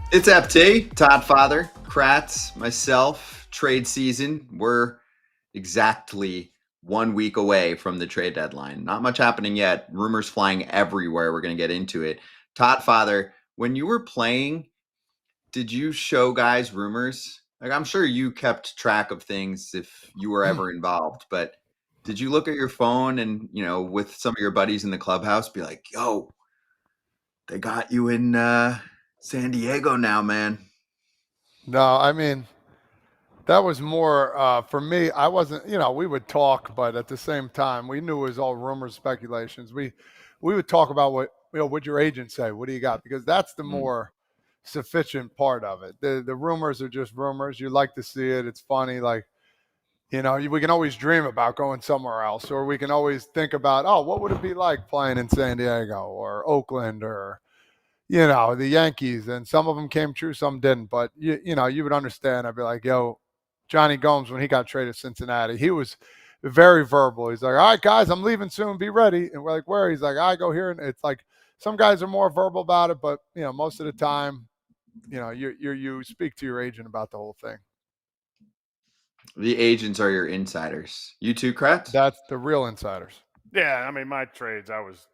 It's FT, Todd Father, Kratz, myself, trade season. We're exactly 1 week away from the trade deadline. Not much happening yet. Rumors flying everywhere. We're going to get into it. Todd Father, when you were playing, did you show guys rumors? Like, I'm sure you kept track of things if you were ever involved, but did you look at your phone and, with some of your buddies in the clubhouse, be like, yo, they got you in San Diego now, man? No, I mean, that was more for me. I wasn't, we would talk, but at the same time, we knew it was all rumors, speculations. We would talk about what your agent say. What do you got? Because that's the more sufficient part of it. The rumors are just rumors. You like to see it. It's funny. Like, we can always dream about going somewhere else, or we can always think about, oh, what would it be like playing in San Diego or Oakland or the Yankees, and some of them came true, some didn't. But you would understand. I'd be like, yo, Johnny Gomes, when he got traded to Cincinnati, he was very verbal. He's like, all right, guys, I'm leaving soon. Be ready. And we're like, where? He's like, I go here. And it's like some guys are more verbal about it, but most of the time, you speak to your agent about the whole thing. The agents are your insiders. You too, Kratz? That's the real insiders. Yeah, I mean, my trades, I was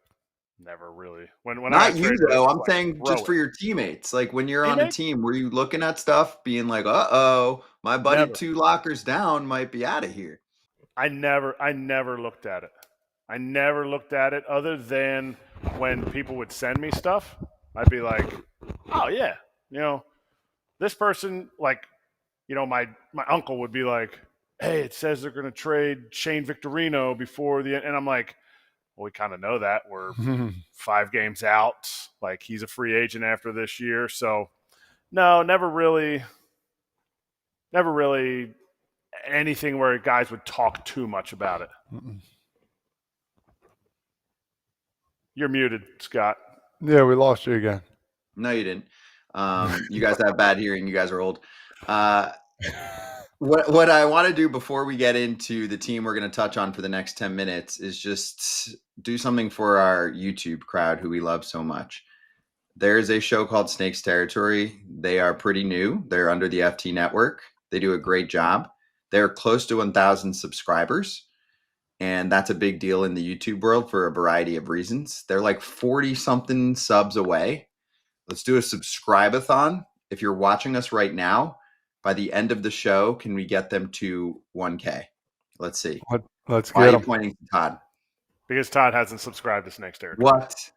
never really when Not I got you traded, though. I'm like, saying just for your teammates. Like when you're on a teammates. team, were you looking at stuff, being like, "Uh-oh, my buddy Never. 2 lockers down might be out of here." I never looked at it. I never looked at it other than when people would send me stuff. I'd be like, oh yeah, this person, like, my uncle would be like, hey, it says they're going to trade Shane Victorino before the end. And I'm like, well, we kind of know that. We're 5 games out. Like, he's a free agent after this year. So, no, never really anything where guys would talk too much about it. You're muted, Scott. Yeah, we lost you again. No, you didn't. You guys have bad hearing. You guys are old. What I want to do before we get into the team we're going to touch on for the next 10 minutes is just do something for our YouTube crowd who we love so much. There's a show called Snakes Territory. They are pretty new. They're under the FT network. They do a great job. They're close to 1,000 subscribers, and that's a big deal in the YouTube world for a variety of reasons. They're like 40-something subs away. Let's do a subscribe-a-thon. If you're watching us right now, by the end of the show, can we get them to 1K? Let's see. Let's Why get are you them. pointing to Todd? Because Todd hasn't subscribed to Snakes Territory. What?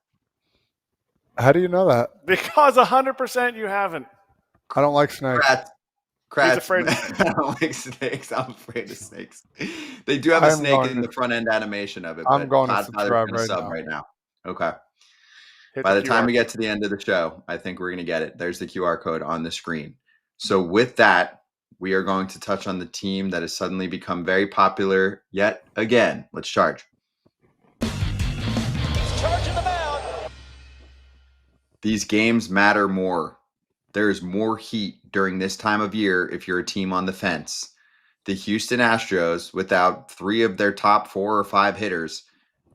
How do you know that? Because 100% you haven't. I don't like snakes. Kratz. He's afraid of snakes. I don't like snakes. I'm afraid of snakes. They do have a snake in the front end animation of it. I'm going to Todd subscribe right now. Okay. Hit By the time we get to the end of the show, I think we're going to get it. There's the QR code on the screen. So with that, we are going to touch on the team that has suddenly become very popular yet again. Let's charge. Charging the mound. These games matter more. There's more heat during this time of year if you're a team on the fence. The Houston Astros, without 3 of their top 4 or 5 hitters,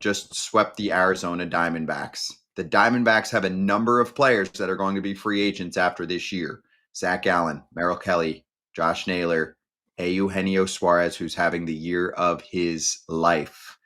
just swept the Arizona Diamondbacks. The Diamondbacks have a number of players that are going to be free agents after this year. Zach Gallen, Merrill Kelly, Josh Naylor, Eugenio Suárez, who's having the year of his life.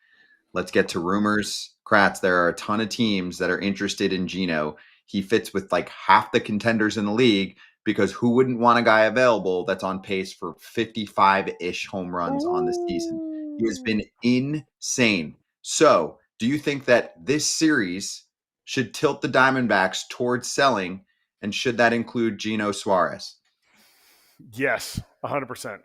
Let's get to rumors. Kratz, there are a ton of teams that are interested in Gino. He fits with like half the contenders in the league because who wouldn't want a guy available that's on pace for 55-ish home runs on the season? He has been insane. So do you think that this series should tilt the Diamondbacks towards selling, and should that include Gino Suárez? Yes, 100%.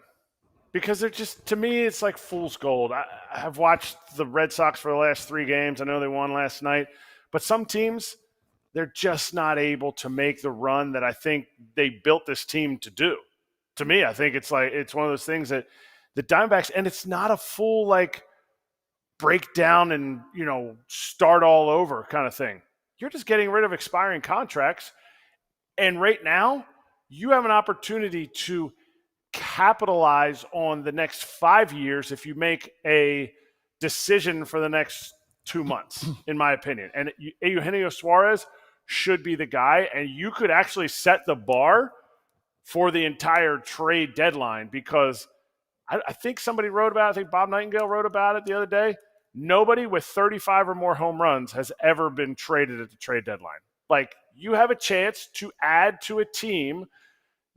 Because they're just, to me, it's like fool's gold. I have watched the Red Sox for the last 3 games. I know they won last night. But some teams, they're just not able to make the run that I think they built this team to do. To me, I think it's one of those things that the Diamondbacks, and it's not a full like break down and, start all over kind of thing. You're just getting rid of expiring contracts. And right now, you have an opportunity to capitalize on the next 5 years if you make a decision for the next 2 months, in my opinion. And Eugenio Suárez should be the guy, and you could actually set the bar for the entire trade deadline, because I think somebody wrote about it. I think Bob Nightingale wrote about it the other day. Nobody with 35 or more home runs has ever been traded at the trade deadline. Like, you have a chance to add to a team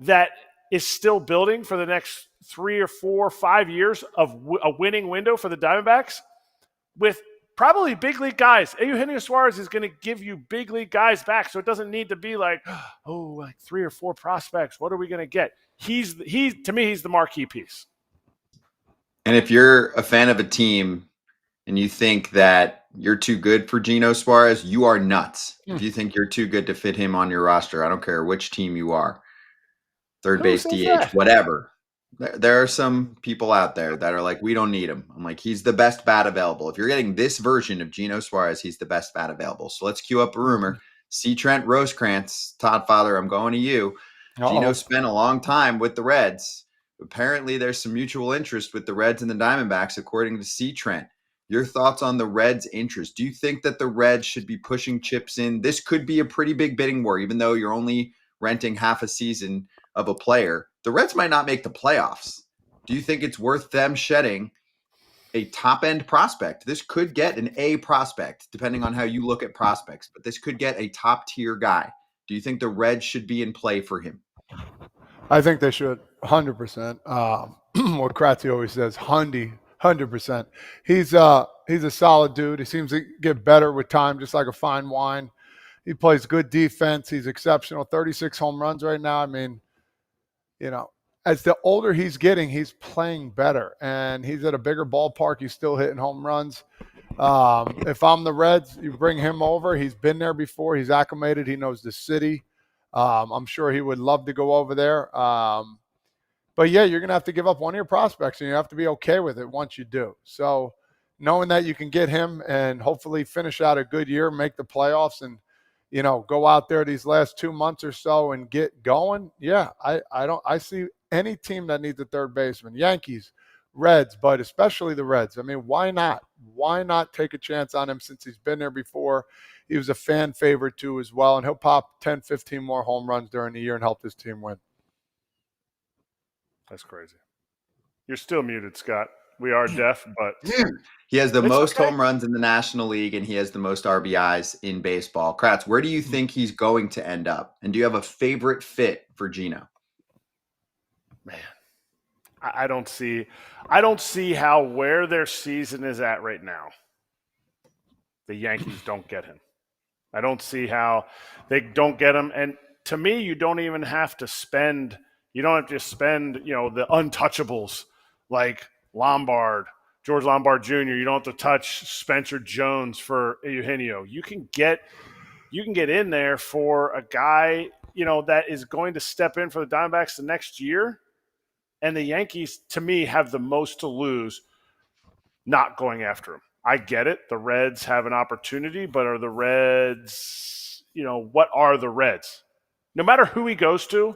that is still building for the next 3 or 4 or 5 years of a winning window for the Diamondbacks with probably big league guys. Eugenio Suárez is going to give you big league guys back, so it doesn't need to be like, oh, like 3 or 4 prospects. What are we going to get? To me, he's the marquee piece. And if you're a fan of a team and you think that you're too good for Geno Suárez, you are nuts. If you think you're too good to fit him on your roster, I don't care which team you are. Third base, DH, whatever. There are some people out there that are like, we don't need him. I'm like, he's the best bat available. If you're getting this version of Geno Suárez, he's the best bat available. So let's cue up a rumor. C. Trent Rosecrans, Todd Father, I'm going to you. Geno spent a long time with the Reds. Apparently, there's some mutual interest with the Reds and the Diamondbacks, according to C. Trent. Your thoughts on the Reds' interest? Do you think that the Reds should be pushing chips in? This could be a pretty big bidding war, even though you're only renting half a season of a player. The Reds might not make the playoffs. Do you think it's worth them shedding a top-end prospect? This could get an A prospect, depending on how you look at prospects, but this could get a top-tier guy. Do you think the Reds should be in play for him? I think they should, 100%. What Kratz always says, 100%. He's a solid dude. He seems to get better with time, just like a fine wine. He plays good defense. He's exceptional. 36 home runs right now. I mean, you know, as the older he's getting, he's playing better. And he's at a bigger ballpark. He's still hitting home runs. If I'm the Reds, you bring him over. He's been there before. He's acclimated. He knows the city. I'm sure he would love to go over there. But, yeah, you're going to have to give up one of your prospects, and you have to be okay with it once you do. So knowing that you can get him and hopefully finish out a good year, make the playoffs, and, you know, go out there these last 2 months or so and get going, yeah, I see any team that needs a third baseman, Yankees, Reds, but especially the Reds. I mean, why not? Why not take a chance on him since he's been there before? He was a fan favorite too as well, and he'll pop 10, 15 more home runs during the year and help this team win. That's crazy. You're still muted, Scott. We are deaf, but he has the most home runs in the National League, and he has the most RBIs in baseball. Kratz, where do you think he's going to end up? And do you have a favorite fit for Geno? Man, I don't see how where their season is at right now, the Yankees don't get him. I don't see how they don't get him. And to me, you don't even have to spend – you don't have to spend, you know, the untouchables like George Lombard Jr. You don't have to touch Spencer Jones for Eugenio. You can get in there for a guy, you know, that is going to step in for the Diamondbacks the next year. And the Yankees, to me, have the most to lose not going after him. I get it. The Reds have an opportunity, but are the Reds, you know, what are the Reds? No matter who he goes to,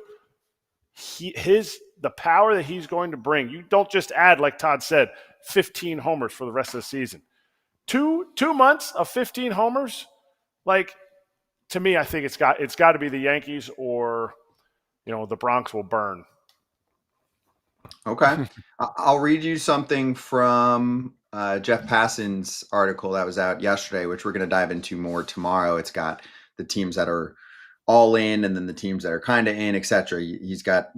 the power that he's going to bring, you don't just add, like Todd said, 15 homers for the rest of the season. 2 months of 15 homers, like, to me, I think it's got to be the Yankees, or, you know, the Bronx will burn. Okay. I'll read you something from Jeff Passan's article that was out yesterday, which we're going to dive into more tomorrow. It's got the teams that are all in and then the teams that are kind of in, etc. He's got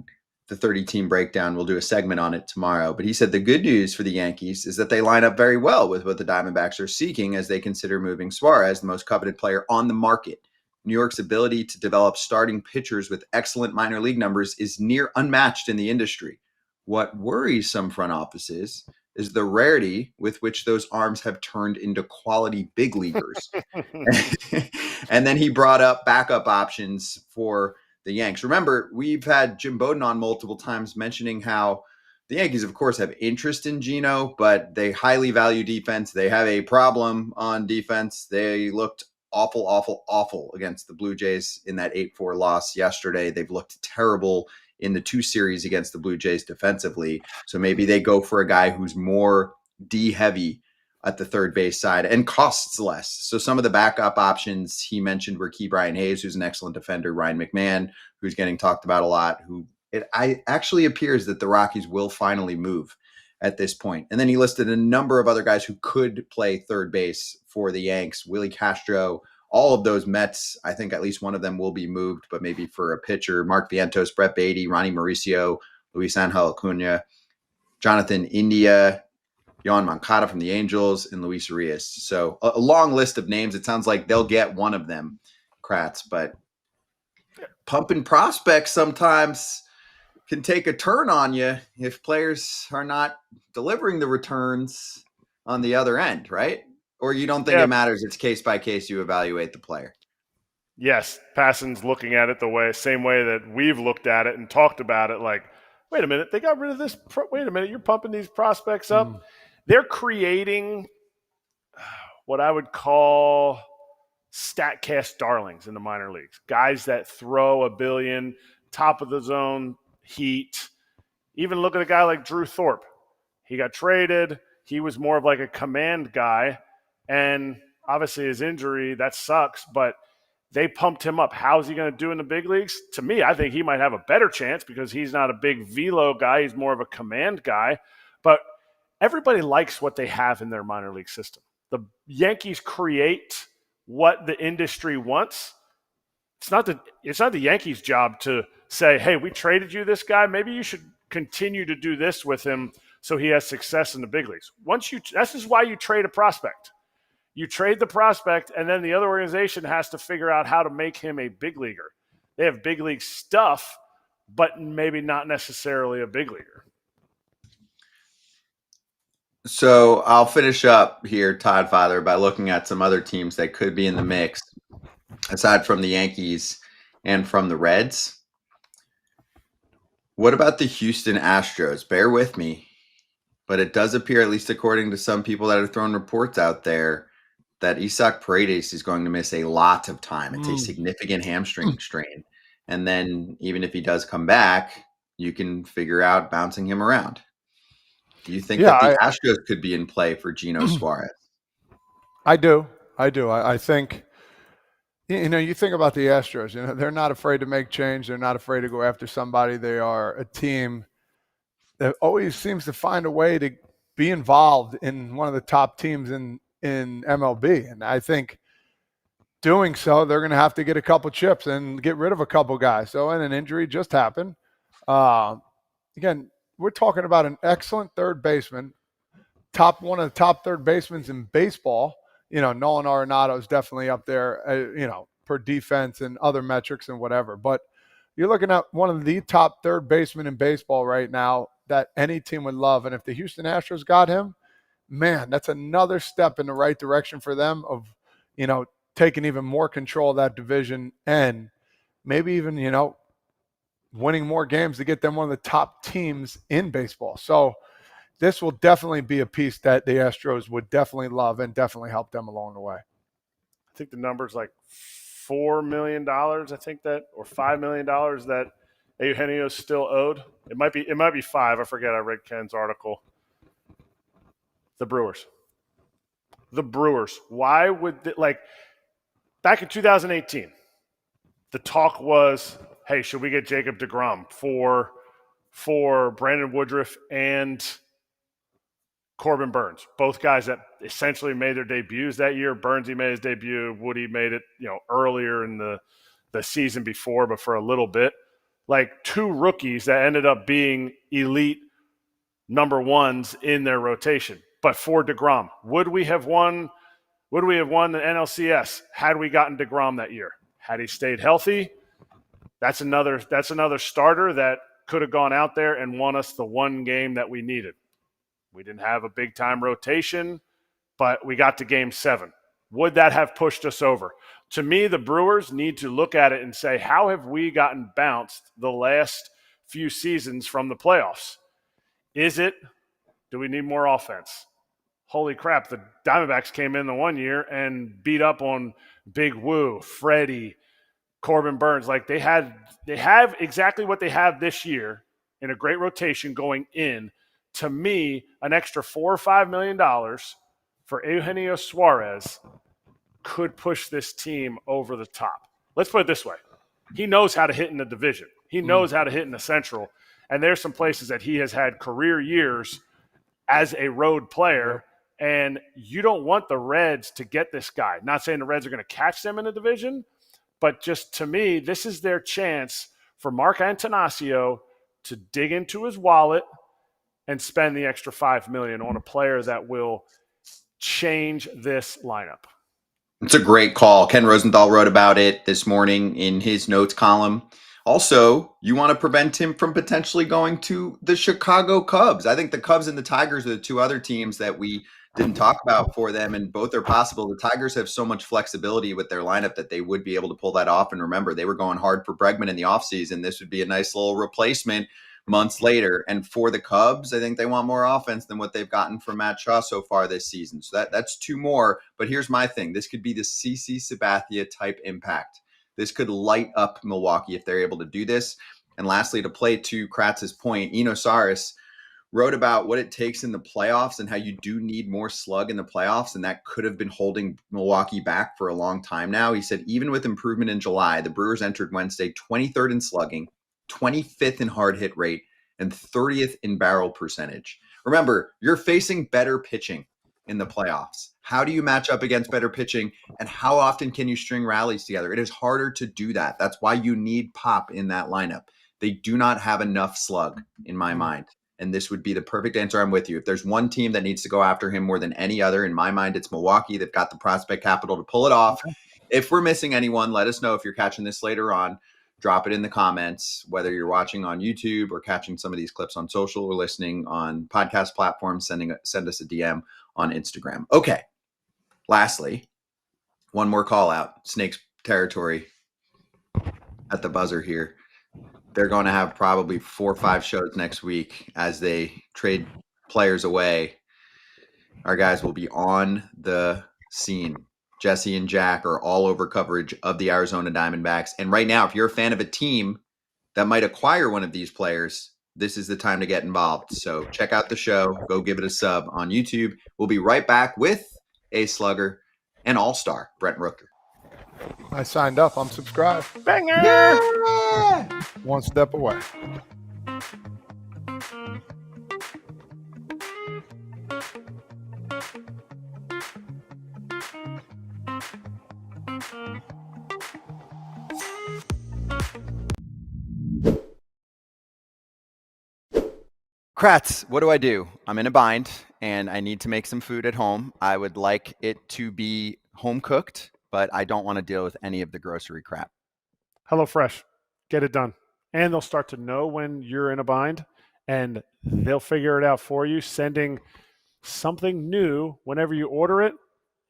the 30-team breakdown. We'll do a segment on it tomorrow. But he said the good news for the Yankees is that they line up very well with what the Diamondbacks are seeking as they consider moving Suárez, the most coveted player on the market. New York's ability to develop starting pitchers with excellent minor league numbers is near unmatched in the industry. What worries some front offices is the rarity with which those arms have turned into quality big leaguers. And then he brought up backup options for the Yanks. Remember, we've had Jim Bowden on multiple times mentioning how the Yankees, of course, have interest in Geno, but they highly value defense. They have a problem on defense. They looked awful against the Blue Jays in that 8-4 loss yesterday. They've looked terrible in the 2 series against the Blue Jays defensively. So maybe they go for a guy who's more D heavy at the third base side and costs less. So some of the backup options he mentioned were Key Brian Hayes, who's an excellent defender, Ryan McMahon, who's getting talked about a lot, I actually appears that the Rockies will finally move at this point. And then he listed a number of other guys who could play third base for the Yanks, Willie Castro, all of those Mets. I think at least one of them will be moved, but maybe for a pitcher. Mark Vientos, Brett Beatty, Ronnie Mauricio, Luis Angel Acuna, Jonathan India, Yohan Moncada from the Angels, and Luis Arias. So a long list of names. It sounds like they'll get one of them, Kratz, but pumping prospects sometimes can take a turn on you if players are not delivering the returns on the other end, right? Or you don't think it matters? It's case by case. You evaluate the player. Yes, Passan's looking at it same way that we've looked at it and talked about it. Like, wait a minute, they got rid of this. Wait a minute, you're pumping these prospects up. They're creating what I would call StatCast darlings in the minor leagues. Guys that throw a billion, top of the zone heat. Even look at a guy like Drew Thorpe. He got traded. He was more of like a command guy. And obviously his injury, that sucks, but they pumped him up. How's he going to do in the big leagues? To me, I think he might have a better chance because he's not a big velo guy. He's more of a command guy. But everybody likes what they have in their minor league system. The Yankees create what the industry wants. It's not the Yankees' job to say, hey, we traded you this guy. Maybe you should continue to do this with him so he has success in the big leagues. This is why you trade a prospect. You trade the prospect, and then the other organization has to figure out how to make him a big leaguer. They have big league stuff, but maybe not necessarily a big leaguer. So I'll finish up here, Todd Father, by looking at some other teams that could be in the mix, aside from the Yankees and from the Reds. What about the Houston Astros? Bear with me, but it does appear, at least according to some people that have thrown reports out there, that Isaac Paredes is going to miss a lot of time. It's a significant hamstring strain. And then even if he does come back, you can figure out bouncing him around. Do you think that the Astros could be in play for Eugenio Suárez? I do. I think, you think about the Astros, they're not afraid to make change. They're not afraid to go after somebody. They are a team that always seems to find a way to be involved in one of the top teams in MLB. And I think doing so, they're going to have to get a couple chips and get rid of a couple guys. So, and an injury just happened. Again, we're talking about an excellent third baseman, one of the top third basemen in baseball. Nolan Arenado is definitely up there, per defense and other metrics and whatever. But you're looking at one of the top third basemen in baseball right now that any team would love. And if the Houston Astros got him, man, that's another step in the right direction for them of, taking even more control of that division and maybe even, winning more games to get them one of the top teams in baseball. So this will definitely be a piece that the Astros would definitely love and definitely help them along the way. I think the number's like $4 million, or $5 million that Eugenio's still owed. It might be 5. I forget. I read Ken's article. The Brewers. Why would back in 2018, the talk was, hey, should we get Jacob deGrom for Brandon Woodruff and Corbin Burns, both guys that essentially made their debuts that year. Burnsy made his debut. Woody made it, earlier in the season before, but for a little bit. Like two rookies that ended up being elite number ones in their rotation. But for deGrom, would we have won the NLCS had we gotten deGrom that year? Had he stayed healthy? That's another starter that could have gone out there and won us the one game that we needed. We didn't have a big-time rotation, but we got to Game 7. Would that have pushed us over? To me, the Brewers need to look at it and say, how have we gotten bounced the last few seasons from the playoffs? Do we need more offense? Holy crap, the Diamondbacks came in the one year and beat up on Big Woo, Freddie, Corbin Burns. Like they have exactly what they have this year in a great rotation going in. To me, an extra $4 or $5 million for Eugenio Suárez could push this team over the top. Let's put it this way. He knows how to hit in the division. He knows how to hit in the Central. And there's some places that he has had career years as a road player, and you don't want the Reds to get this guy. Not saying the Reds are going to catch them in the division, but just to me, this is their chance for Mark Antanasio to dig into his wallet and spend the extra $5 million on a player that will change this lineup. It's a great call. Ken Rosenthal wrote about it this morning in his notes column. Also, you want to prevent him from potentially going to the Chicago Cubs. I think the Cubs and the Tigers are the two other teams that we didn't talk about for them, and both are possible. The Tigers have so much flexibility with their lineup that they would be able to pull that off. And remember, they were going hard for Bregman in the offseason. This would be a nice little replacement months later. And for the Cubs, I think they want more offense than what they've gotten from Matt Shaw so far this season. So that's two more. But here's my thing. This could be the CC Sabathia type impact. This could light up Milwaukee if they're able to do this. And lastly, to play to Kratz's point, Eugenio Suárez wrote about what it takes in the playoffs and how you do need more slug in the playoffs. And that could have been holding Milwaukee back for a long time now. He said, even with improvement in July, the Brewers entered Wednesday 23rd in slugging, 25th in hard hit rate, and 30th in barrel percentage. Remember, you're facing better pitching in the playoffs. How do you match up against better pitching, and how often can you string rallies together? It is harder to do that. That's why you need pop in that lineup. They do not have enough slug in my mind, and this would be the perfect answer. I'm with you. If there's one team that needs to go after him more than any other, in my mind, it's Milwaukee. They've got the prospect capital to pull it off. If we're missing anyone, let us know. If you're catching this later on, drop it in the comments, whether you're watching on YouTube or catching some of these clips on social or listening on podcast platforms, send us a DM on Instagram. Okay. Lastly, one more call out. Snakes territory at the buzzer here. They're going to have probably 4 or 5 shows next week as they trade players away. Our guys will be on the scene. Jesse and Jack are all over coverage of the Arizona Diamondbacks. And right now, if you're a fan of a team that might acquire one of these players, this is the time to get involved. So check out the show. Go give it a sub on YouTube. We'll be right back with a slugger and all-star Brent Rooker. I signed up. I'm subscribed. Banger! Yeah! One step away. Kratz, what do? I'm in a bind and I need to make some food at home. I would like it to be home cooked, but I don't want to deal with any of the grocery crap. HelloFresh, get it done. And they'll start to know when you're in a bind, and they'll figure it out for you, sending something new whenever you order it.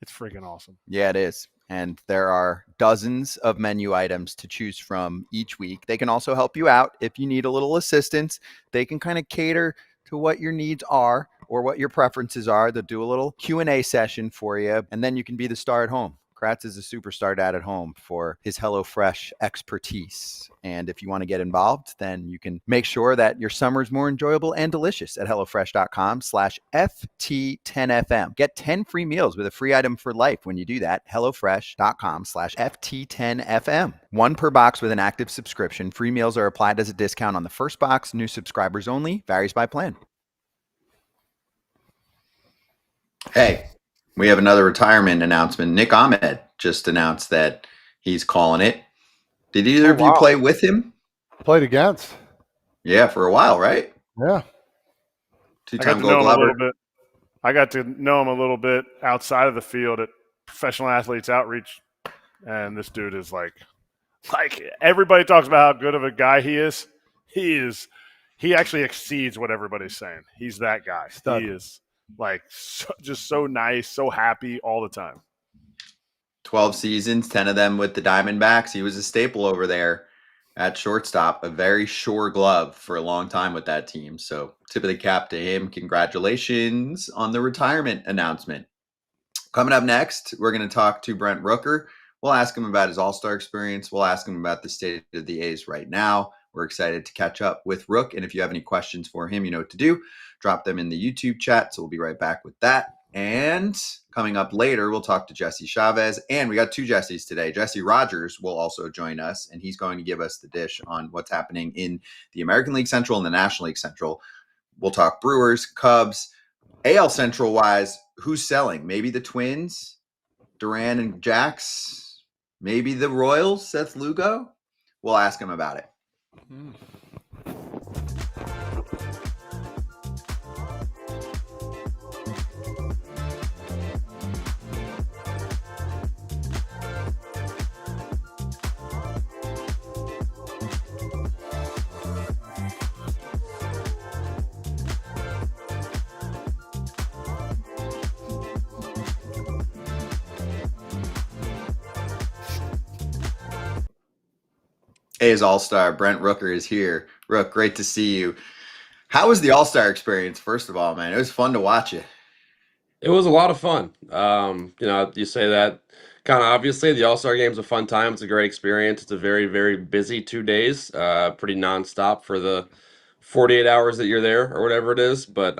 It's freaking awesome. Yeah, it is. And there are dozens of menu items to choose from each week. They can also help you out if you need a little assistance. They can kind of cater to what your needs are or what your preferences are. They'll do a little Q&A session for you, and then you can be the star at home. Kratz is a superstar dad at home for his HelloFresh expertise. And if you want to get involved, then you can make sure that your summer is more enjoyable and delicious at HelloFresh.com/FT10FM. Get 10 free meals with a free item for life when you do that. HelloFresh.com/FT10FM. 1 per box with an active subscription. Free meals are applied as a discount on the first box. New subscribers only. Varies by plan. Hey. We have another retirement announcement. Nick Ahmed just announced that he's calling it. Did either of you play with him? Played against. Yeah, for a while, right? Yeah. Two-time Gold Glover. I got to know him a little bit outside of the field at Professional Athletes Outreach, and this dude is like everybody talks about how good of a guy he is. He actually exceeds what everybody's saying. He's that guy. Stud. He is. Just so nice, so happy all the time. 12 seasons, 10 of them with the Diamondbacks. He was a staple over there at shortstop, a very sure glove for a long time with that team. So tip of the cap to him. Congratulations on the retirement announcement. Coming up next, we're going to talk to Brent Rooker. We'll ask him about his all-star experience. We'll ask him about the state of the A's right now. We're excited to catch up with Rook. And if you have any questions for him, you know what to do. Drop them in the YouTube chat. So we'll be right back with that And coming up later, we'll talk to Jesse Chavez. And we got two Jessies today. Jesse Rogers will also join us, and he's going to give us the dish on what's happening in the American League Central and the National League Central. We'll talk Brewers, Cubs, AL Central wise, who's selling? Maybe the Twins, Duran and Jax, maybe the Royals, Seth Lugo. We'll ask him about it. A's All-Star, Brent Rooker is here. Rook, great to see you. How was the All-Star experience, first of all, man? It was fun to watch it. It was a lot of fun. You say that kind of obviously. The All-Star Game's a fun time. It's a great experience. It's a very, very busy 2 days, pretty nonstop for the 48 hours that you're there or whatever it is. But,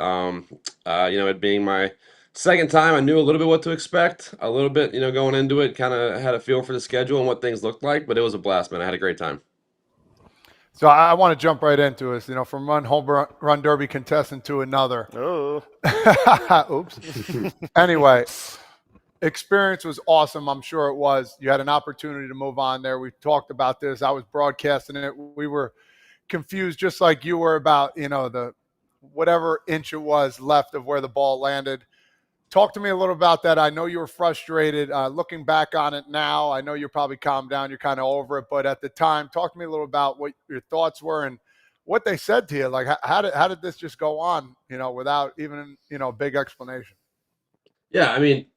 it being my second time, I knew a little bit what to expect. A little bit, going into it, kind of had a feel for the schedule and what things looked like. But it was a blast, man. I had a great time. So I want to jump right into it. From one home run derby contestant to another. Oh. Oops. Anyway, experience was awesome. I'm sure it was. You had an opportunity to move on there. We talked about this. I was broadcasting it. We were confused just like you were about, the whatever inch it was left of where the ball landed. Talk to me a little about that. I know you were frustrated. Looking back on it now, I know you're probably calmed down. You're kind of over it. But at the time, talk to me a little about what your thoughts were and what they said to you. Like, how did this just go on, without even, big explanation? Yeah, I mean,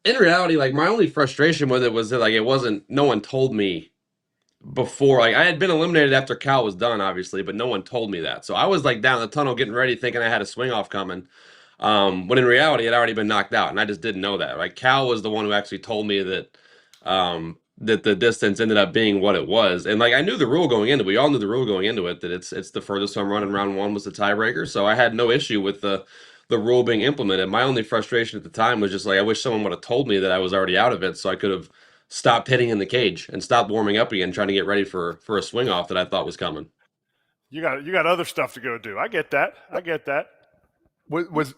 in reality, like, my only frustration with it was that, like, no one told me before. Like, I had been eliminated after Cal was done, obviously, but no one told me that. So I was, like, down in the tunnel getting ready, thinking I had a swing off coming. When in reality, it had already been knocked out, and I just didn't know that. Like, Cal was the one who actually told me that that the distance ended up being what it was. And, like, I knew the rule going into it. We all knew the rule going into it, that it's the furthest home run in round one was the tiebreaker. So I had no issue with the rule being implemented. My only frustration at the time was just, like, I wish someone would have told me that I was already out of it so I could have stopped hitting in the cage and stopped warming up again, trying to get ready for a swing off that I thought was coming. You got other stuff to go do. I get that. Was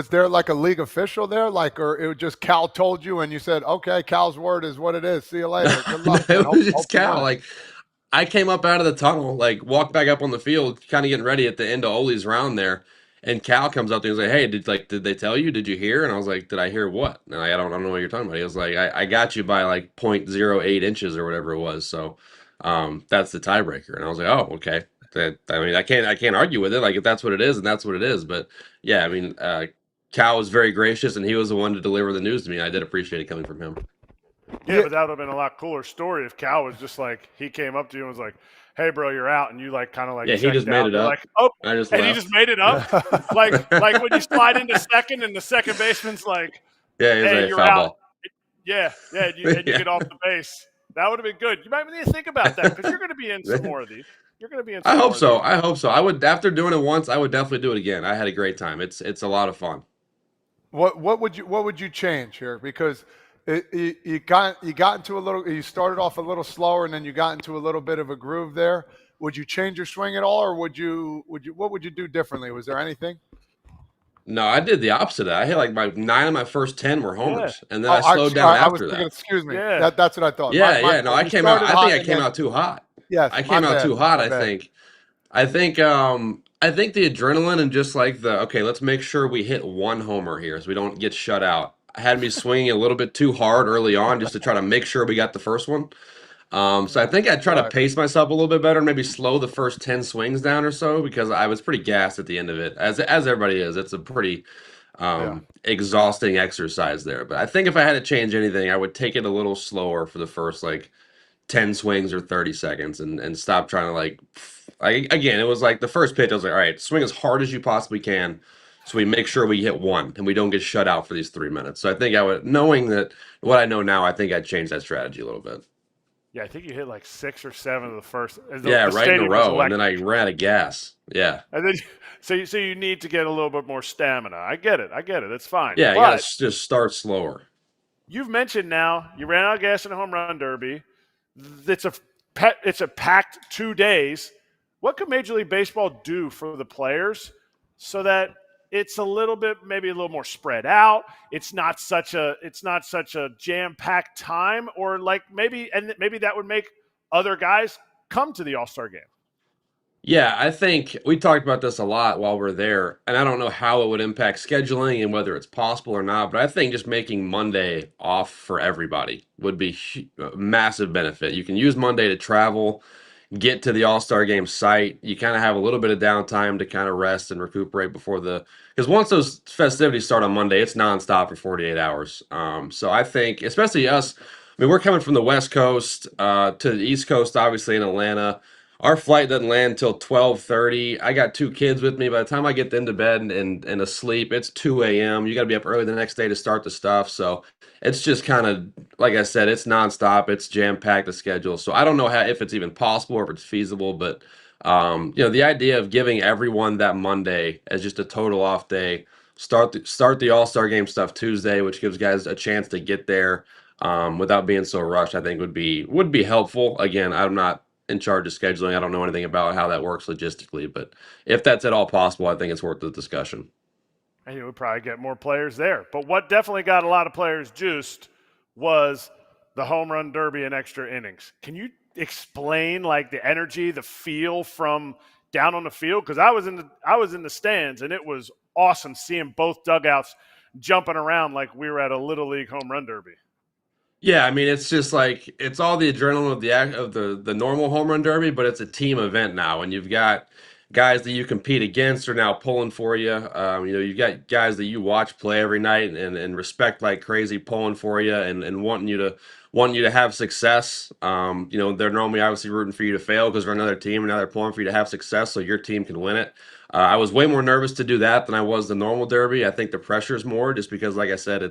there like a league official there, or it was just Cal told you and you said, okay, Cal's word is what it is. See you later. Good luck. It was just Cal. Like, I came up out of the tunnel, like, walked back up on the field, kind of getting ready at the end of Oli's round there, and Cal comes up to me and he's like, "Hey, did they tell you? Did you hear?" And I was like, "Did I hear what?" And I don't know what you're talking about. He was like, "I got you by like 0.08 inches or whatever it was." So, that's the tiebreaker. And I was like, "Oh, okay." I can't argue with it. Like, if that's what it is, and that's what it is. But yeah, I mean, Cal was very gracious, and he was the one to deliver the news to me. I did appreciate it coming from him. Yeah, but that would have been a lot cooler story if Cal was just like, he came up to you and was like, "Hey, bro, you're out," and you like kind of like, yeah, he just made it up. Like, oh, I just and left. he just made it up, like when you slide into second and the second baseman's like, yeah, he's "Hey, like, you're foul out." ball. Yeah, and you get off the base. That would have been good. You might need to think about that because you're going to be in some more of these. You're going to be in. I hope so. I would, after doing it once, I would definitely do it again. I had a great time. It's a lot of fun. What would you change here? Because you got into a little. You started off a little slower, and then you got into a little bit of a groove there. Would you change your swing at all, or what would you do differently? Was there anything? No, I did the opposite of that. I hit like 9 of my first 10 were homers, and then I slowed down after that. Excuse me. Yeah. That's what I thought. Yeah, no, I came out. I think I came out too hot. Yes, I came out too hot. I think the adrenaline and just like okay, let's make sure we hit one homer here so we don't get shut out. I had me swinging a little bit too hard early on just to try to make sure we got the first one. So I think I'd try to pace myself a little bit better, maybe slow the first 10 swings down or so, because I was pretty gassed at the end of it, as everybody is. It's a pretty exhausting exercise there. But I think if I had to change anything, I would take it a little slower for the first like 10 swings or 30 seconds and stop trying to again, it was like the first pitch, I was like, all right, swing as hard as you possibly can so we make sure we hit one and we don't get shut out for these 3 minutes. So I think knowing that what I know now, I think I'd change that strategy a little bit. Yeah, I think you hit like 6 or 7 of the first. Yeah, The right in a stadium was row, and then I electric. ran out of gas. Yeah. And then, so you need to get a little bit more stamina. I get it. It's fine. Yeah, you got But to just start slower. you've mentioned now you ran out of gas in a home run derby. It's a packed 2 days. What could Major League Baseball do for the players so that it's a little bit, maybe a little more spread out? It's not such a jam-packed time, or like maybe that would make other guys come to the All-Star game. Yeah, I think we talked about this a lot while we're there, and I don't know how it would impact scheduling and whether it's possible or not, but I think just making Monday off for everybody would be a massive benefit. You can use Monday to travel, get to the All-Star game site. You kind of have a little bit of downtime to kind of rest and recuperate before because once those festivities start on Monday, it's nonstop for 48 hours. So I think, especially us, I mean, we're coming from the West Coast to the East Coast, obviously in Atlanta. Our flight doesn't land till 12:30. I got 2 kids with me. By the time I get them to bed and asleep, it's 2 a.m. You got to be up early the next day to start the stuff. So it's just kind of, like I said, it's nonstop. It's jam-packed, the schedule. So I don't know if it's even possible or if it's feasible, but the idea of giving everyone that Monday as just a total off day, start the All-Star game stuff Tuesday, which gives guys a chance to get there without being so rushed, I think would be helpful. Again, I'm not in charge of scheduling. I don't know anything about how that works logistically, but if that's at all possible, I think it's worth the discussion. And you would probably get more players there. But what definitely got a lot of players juiced was the home run derby and extra innings. Can you explain like the energy, the feel from down on the field? Because I was in the stands, and it was awesome seeing both dugouts jumping around like we were at a little league home run derby. Yeah, I mean, it's just like it's all the adrenaline of the normal home run derby, but it's a team event now, and you've got guys that you compete against are now pulling for you. You've got guys that you watch play every night and respect like crazy, pulling for you and wanting you to have success. They're normally obviously rooting for you to fail because they're another team, and now they're pulling for you to have success so your team can win it. I was way more nervous to do that than I was the normal derby. I think the pressure is more just because, like I said,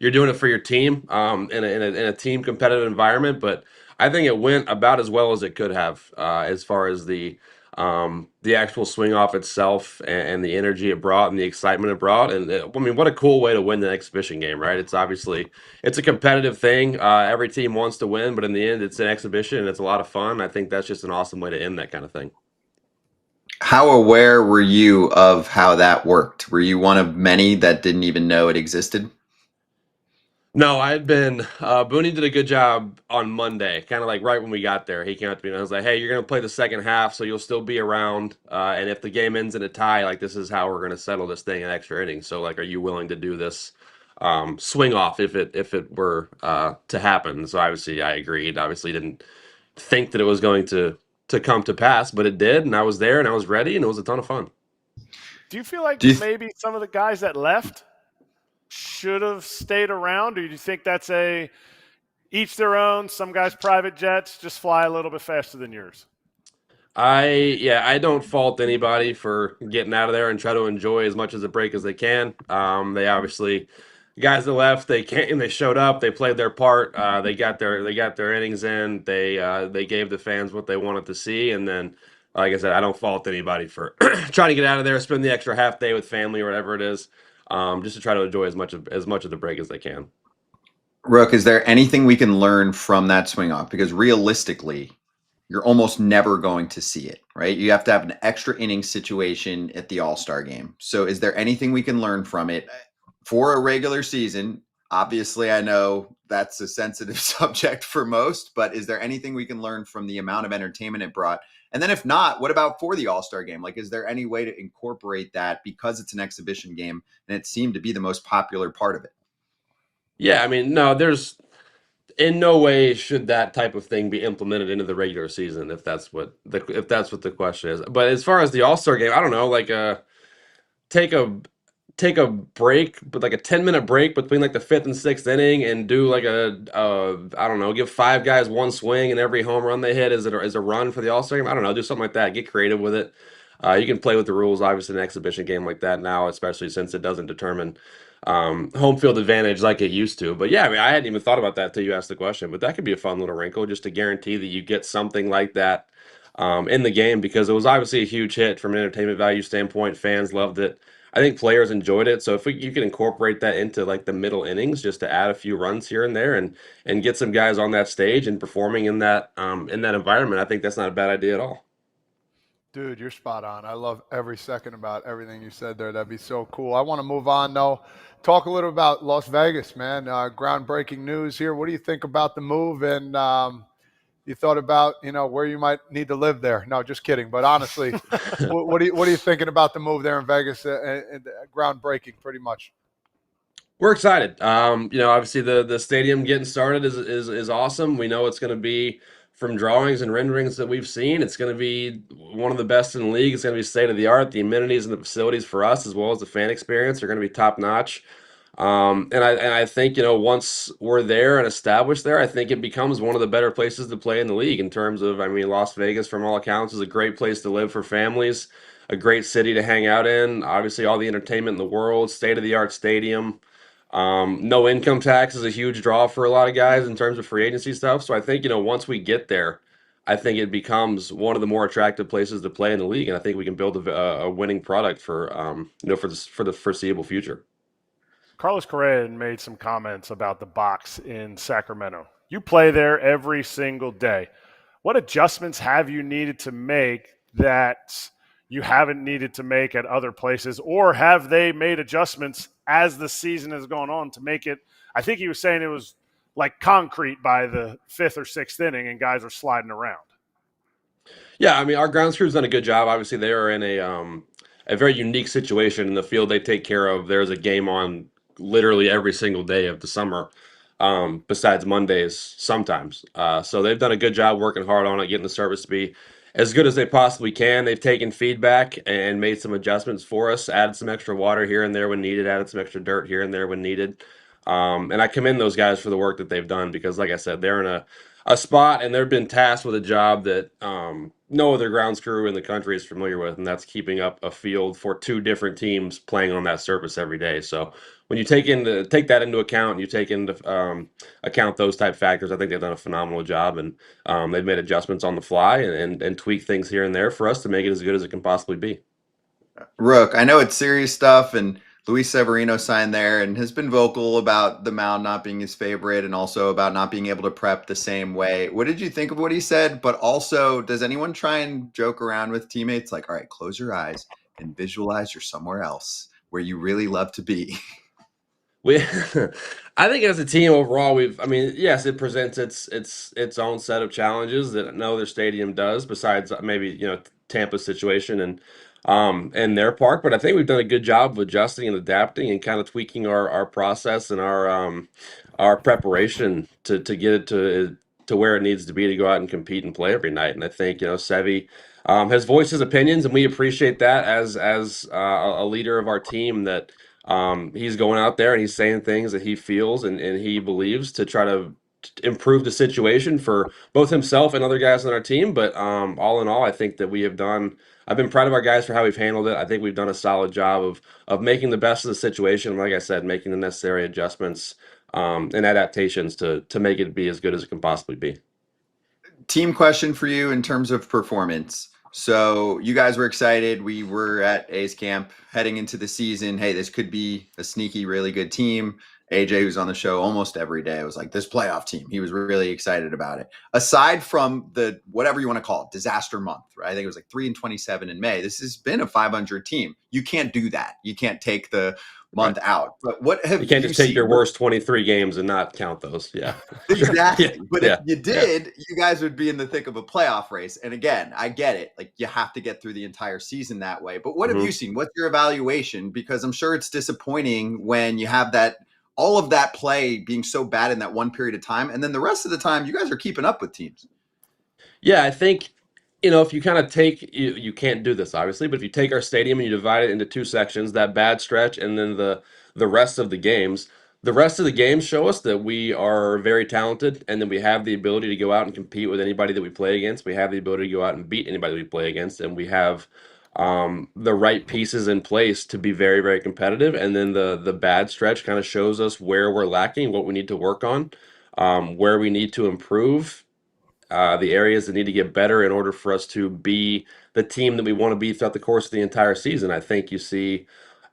you're doing it for your team in a team competitive environment. But I think it went about as well as it could have as far as the actual swing off itself and the energy it brought and the excitement it brought. And I mean, what a cool way to win the exhibition game, right? It's a competitive thing. Every team wants to win, but in the end, it's an exhibition and it's a lot of fun. I think that's just an awesome way to end that kind of thing. How aware were you of how that worked? Were you one of many that didn't even know it existed? No, I had been. Booney did a good job on Monday, kind of like right when we got there. He came up to me and I was like, "Hey, you're going to play the second half, so you'll still be around. And if the game ends in a tie, like this is how we're going to settle this thing in extra innings. So, like, are you willing to do this swing off if it were to happen?" So obviously, I agreed. Obviously, didn't think that it was going to come to pass, but it did, and I was there and I was ready, and it was a ton of fun. Do you feel like maybe some of the guys that left should have stayed around, or do you think that's each their own? Some guys private jets just fly a little bit faster than yours. I don't fault anybody for getting out of there and try to enjoy as much of the break as they can. They obviously guys that left, they came, they showed up, they played their part, they got their innings in, they gave the fans what they wanted to see, and then like I said, I don't fault anybody for trying to get out of there, spend the extra half day with family or whatever it is. Just to try to enjoy as much of the break as they can. Rook, is there anything we can learn from that swing off? Because realistically, you're almost never going to see it, right? You have to have an extra inning situation at the All-Star game. So is there anything we can learn from it for a regular season? Obviously, I know that's a sensitive subject for most, but is there anything we can learn from the amount of entertainment it brought? And then if not, what about for the All-Star game? Like, is there any way to incorporate that because it's an exhibition game and it seemed to be the most popular part of it? Yeah, I mean, no, there's in no way should that type of thing be implemented into the regular season if that's what the question is. But as far as the All-Star game, I don't know, like take a take a break, but like a 10-minute break between like the 5th and 6th inning and do like I don't know, give 5 guys one swing and every home run they hit is a run for the All-Star game. I don't know, do something like that. Get creative with it. You can play with the rules, obviously, in an exhibition game like that now, especially since it doesn't determine home field advantage like it used to. But yeah, I mean, I hadn't even thought about that until you asked the question. But that could be a fun little wrinkle, just to guarantee that you get something like that in the game, because it was obviously a huge hit from an entertainment value standpoint. Fans loved it. I think players enjoyed it. So if you can incorporate that into like the middle innings, just to add a few runs here and there, and get some guys on that stage and performing in that environment, I think that's not a bad idea at all. Dude, you're spot on. I love every second about everything you said there. That'd be so cool. I want to move on, though. Talk a little about Las Vegas, man. Groundbreaking news here. What do you think about the move? And you thought about, where you might need to live there? No, just kidding. But honestly, what are you thinking about the move there in Vegas? Groundbreaking, pretty much. We're excited. Obviously the stadium getting started is awesome. We know it's going to be, from drawings and renderings that we've seen, it's going to be one of the best in the league. It's going to be state of the art. The amenities and the facilities for us, as well as the fan experience, are going to be top notch. And I think, once we're there and established there, I think it becomes one of the better places to play in the league in terms of, I mean, Las Vegas, from all accounts, is a great place to live for families, a great city to hang out in. Obviously, all the entertainment in the world, state of the art stadium. No income tax is a huge draw for a lot of guys in terms of free agency stuff. So I think, once we get there, I think it becomes one of the more attractive places to play in the league. And I think we can build a winning product for the foreseeable future. Carlos Correa made some comments about the box in Sacramento. You play there every single day. What adjustments have you needed to make that you haven't needed to make at other places, or have they made adjustments as the season has gone on to make it? I think he was saying it was like concrete by the 5th or 6th inning and guys were sliding around. Yeah, I mean, our grounds crew's done a good job. Obviously, they are in a very unique situation in the field they take care of. There's a game on literally every single day of the summer, besides Mondays sometimes. So they've done a good job working hard on it, getting the service to be as good as they possibly can. They've taken feedback and made some adjustments for us, added some extra water here and there when needed, added some extra dirt here and there when needed. And I commend those guys for the work that they've done, because, like I said, they're in a spot and they've been tasked with a job that no other grounds crew in the country is familiar with, and that's keeping up a field for 2 different teams playing on that surface every day. So when you take that into account, and you take into account those type factors, I think they've done a phenomenal job, and they've made adjustments on the fly and tweak things here and there for us to make it as good as it can possibly be. Rook, I know it's serious stuff, and Luis Severino signed there and has been vocal about the mound not being his favorite, and also about not being able to prep the same way. What did you think of what he said? But also, does anyone try and joke around with teammates like, all right, close your eyes and visualize you're somewhere else where you really love to be? I think as a team overall, yes, it presents its own set of challenges that no other stadium does, besides maybe Tampa's situation and their park. But I think we've done a good job of adjusting and adapting and kind of tweaking our process and our preparation to get it to where it needs to be to go out and compete and play every night. And I think Sevy has voiced his opinions, and we appreciate that as a leader of our team, that he's going out there and he's saying things that he feels and he believes to try to improve the situation for both himself and other guys on our team. But all in all, I think that I've been proud of our guys for how we've handled it. I think we've done a solid job of making the best of the situation. Like I said, making the necessary adjustments and adaptations to make it be as good as it can possibly be. Team question for you in terms of performance. So you guys were excited. We were at A's camp heading into the season. Hey, this could be a sneaky, really good team. AJ, who's on the show almost every day, was like, this playoff team. He was really excited about it. Aside from the, whatever you want to call it, disaster month, right? I think it was like 3-27 in May. This has been a 500 team. You can't do that. You can't take the month out. But what have you can't just take your worst 23 games and not count those. Yeah, exactly. Yeah. But if you did, you guys would be in the thick of a playoff race. And again, I get it. Like, you have to get through the entire season that way. But what have you seen? What's your evaluation? Because I'm sure it's disappointing when you have all of that play being so bad in that one period of time, and then the rest of the time you guys are keeping up with teams. Yeah, I think if you kind of take, you can't do this obviously, but if you take our stadium and you divide it into 2 sections, that bad stretch and then the rest of the games, show us that we are very talented, and then we have the ability to go out and compete with anybody that we play against. We have the ability to go out and beat anybody we play against, and we have the right pieces in place to be very, very competitive. And then the bad stretch kind of shows us where we're lacking, what we need to work on, where we need to improve, the areas that need to get better in order for us to be the team that we want to be throughout the course of the entire season. I think you see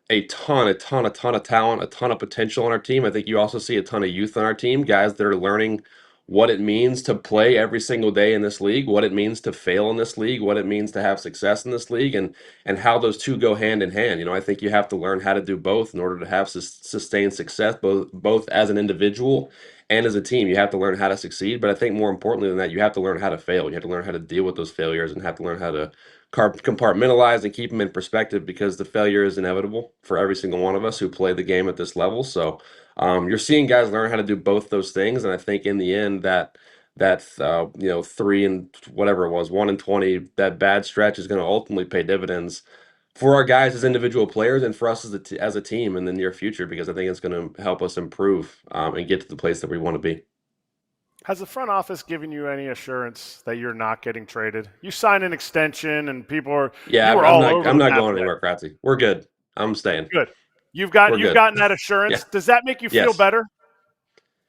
a ton of talent, a ton of potential on our team. I think you also see a ton of youth on our team, guys that are learning what it means to play every single day in this league, what it means to fail in this league, what it means to have success in this league, and how those two go hand in hand. I think you have to learn how to do both in order to have sustained success, both as an individual and as a team. You have to learn how to succeed, but I think more importantly than that, you have to learn how to fail. You have to learn how to deal with those failures and have to learn how to compartmentalize and keep them in perspective, because the failure is inevitable for every single one of us who play the game at this level. So you're seeing guys learn how to do both those things, and I think in the end that 3 and whatever it was, 1-20, that bad stretch is going to ultimately pay dividends for our guys as individual players and for us as a team in the near future, because I think it's going to help us improve and get to the place that we want to be. Has the front office given you any assurance that you're not getting traded? You signed an extension, and people are I'm not going anywhere, Kratzy. We're good. I'm staying. Good. You've gotten that assurance. Yeah. Does that make you feel better?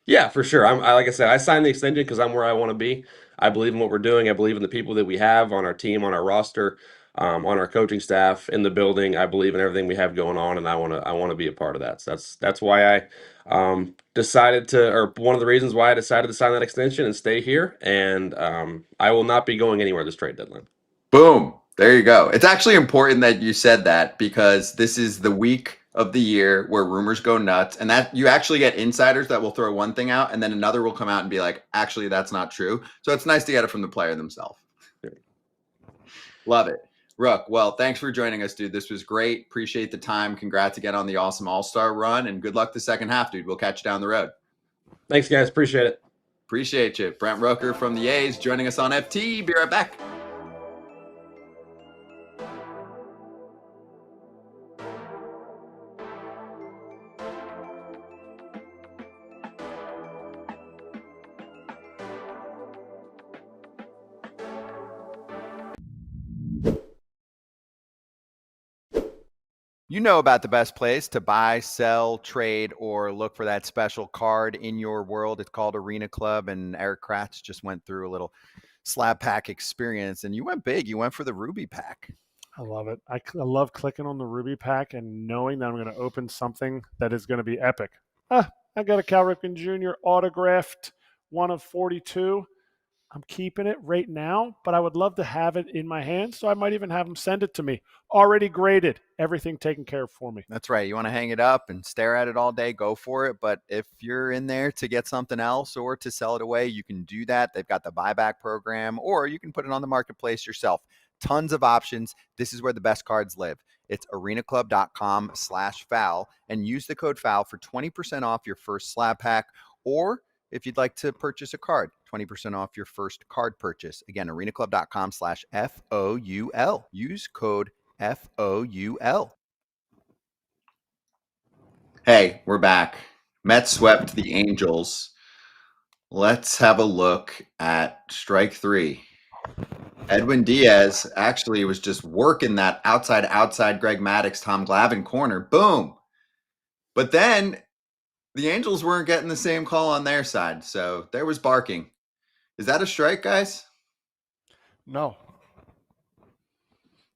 Yeah, for sure. Like I said, I signed the extension because I'm where I want to be. I believe in what we're doing. I believe in the people that we have on our team, on our roster, on our coaching staff, in the building. I believe in everything we have going on, and I want to be a part of that. So that's why I decided to, or one of the reasons why I decided to sign that extension and stay here. And I will not be going anywhere this trade deadline. Boom. There you go. It's actually important that you said that, because this is the week of the year where rumors go nuts, and that you actually get insiders that will throw one thing out and then another will come out and be like, actually, that's not true. So it's nice to get it from the player themselves. Love it. Rook, well, thanks for joining us, dude. This was great. Appreciate the time. Congrats again on the awesome All-Star run, and good luck the second half, dude. We'll catch you down the road. Thanks, guys. Appreciate it. Appreciate you. Brent Rooker from the A's joining us on FT. Be right back. You know about the best place to buy, sell, trade, or look for that special card in your world. It's called Arena Club, and Erik Kratz just went through a little slab pack experience, and you went big. You went for the Ruby pack. I love it. I love clicking on the Ruby pack and knowing that I'm going to open something that is going to be epic. I got a Cal Ripken Jr. autographed 1/42. I'm keeping it right now, but I would love to have it in my hand, so I might even have them send it to me. Already graded, everything taken care of for me. That's right. You want to hang it up and stare at it all day, go for it. But if you're in there to get something else or to sell it away, you can do that. They've got the buyback program, or you can put it on the marketplace yourself. Tons of options. This is where the best cards live. It's arenaclub.com/foul, and use the code FOUL for 20% off your first slab pack, or if you'd like to purchase a card, 20% off your first card purchase. Again, arenaclub.com/FOUL. Use code FOUL. Hey, we're back. Mets swept the Angels. Let's have a look at strike three. Edwin Diaz actually was just working that outside Greg Maddux, Tom Glavine corner. Boom. But then the Angels weren't getting the same call on their side, so there was barking. Is that a strike, guys? No.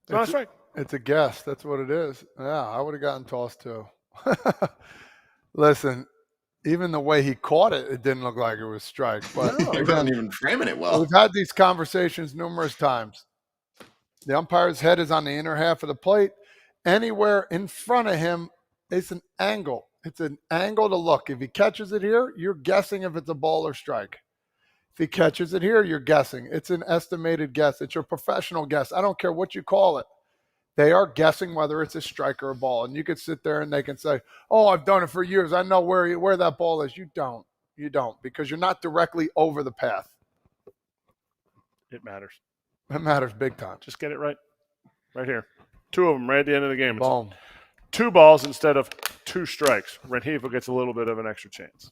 It's not a strike. It's a guess. That's what it is. Yeah, I would have gotten tossed too. Listen, even the way he caught it, it didn't look like it was strike. But He wasn't even framing it well. We've had these conversations numerous times. The umpire's head is on the inner half of the plate. Anywhere in front of him, it's an angle. It's an angle to look. If he catches it here, you're guessing if it's a ball or strike. If he catches it here, you're guessing. It's an estimated guess. It's your professional guess. I don't care what you call it. They are guessing whether it's a strike or a ball. And you could sit there and they can say, oh, I've done it for years. I know where that ball is. You don't. You don't, because you're not directly over the path. It matters. It matters big time. Just get it right. Right here. 2 of them right at the end of the game. Boom. 2 balls instead of 2 strikes. Rengifo gets a little bit of an extra chance.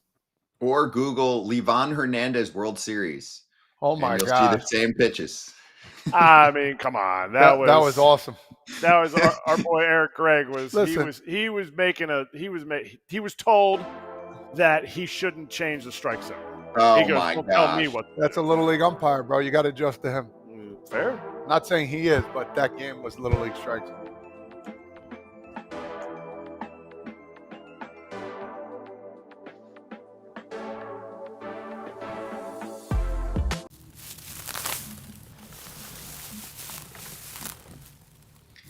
Or Google Livan Hernandez World Series. Oh, my God. You'll see the same pitches. I mean, come on. That was awesome. That was our boy Erik Gregg Listen. he was told that he shouldn't change the strike zone. Oh He goes, my "Don't tell me gosh. what." That's a little league umpire, bro. You got to adjust to him. Fair. Not saying he is, but that game was little league strikes.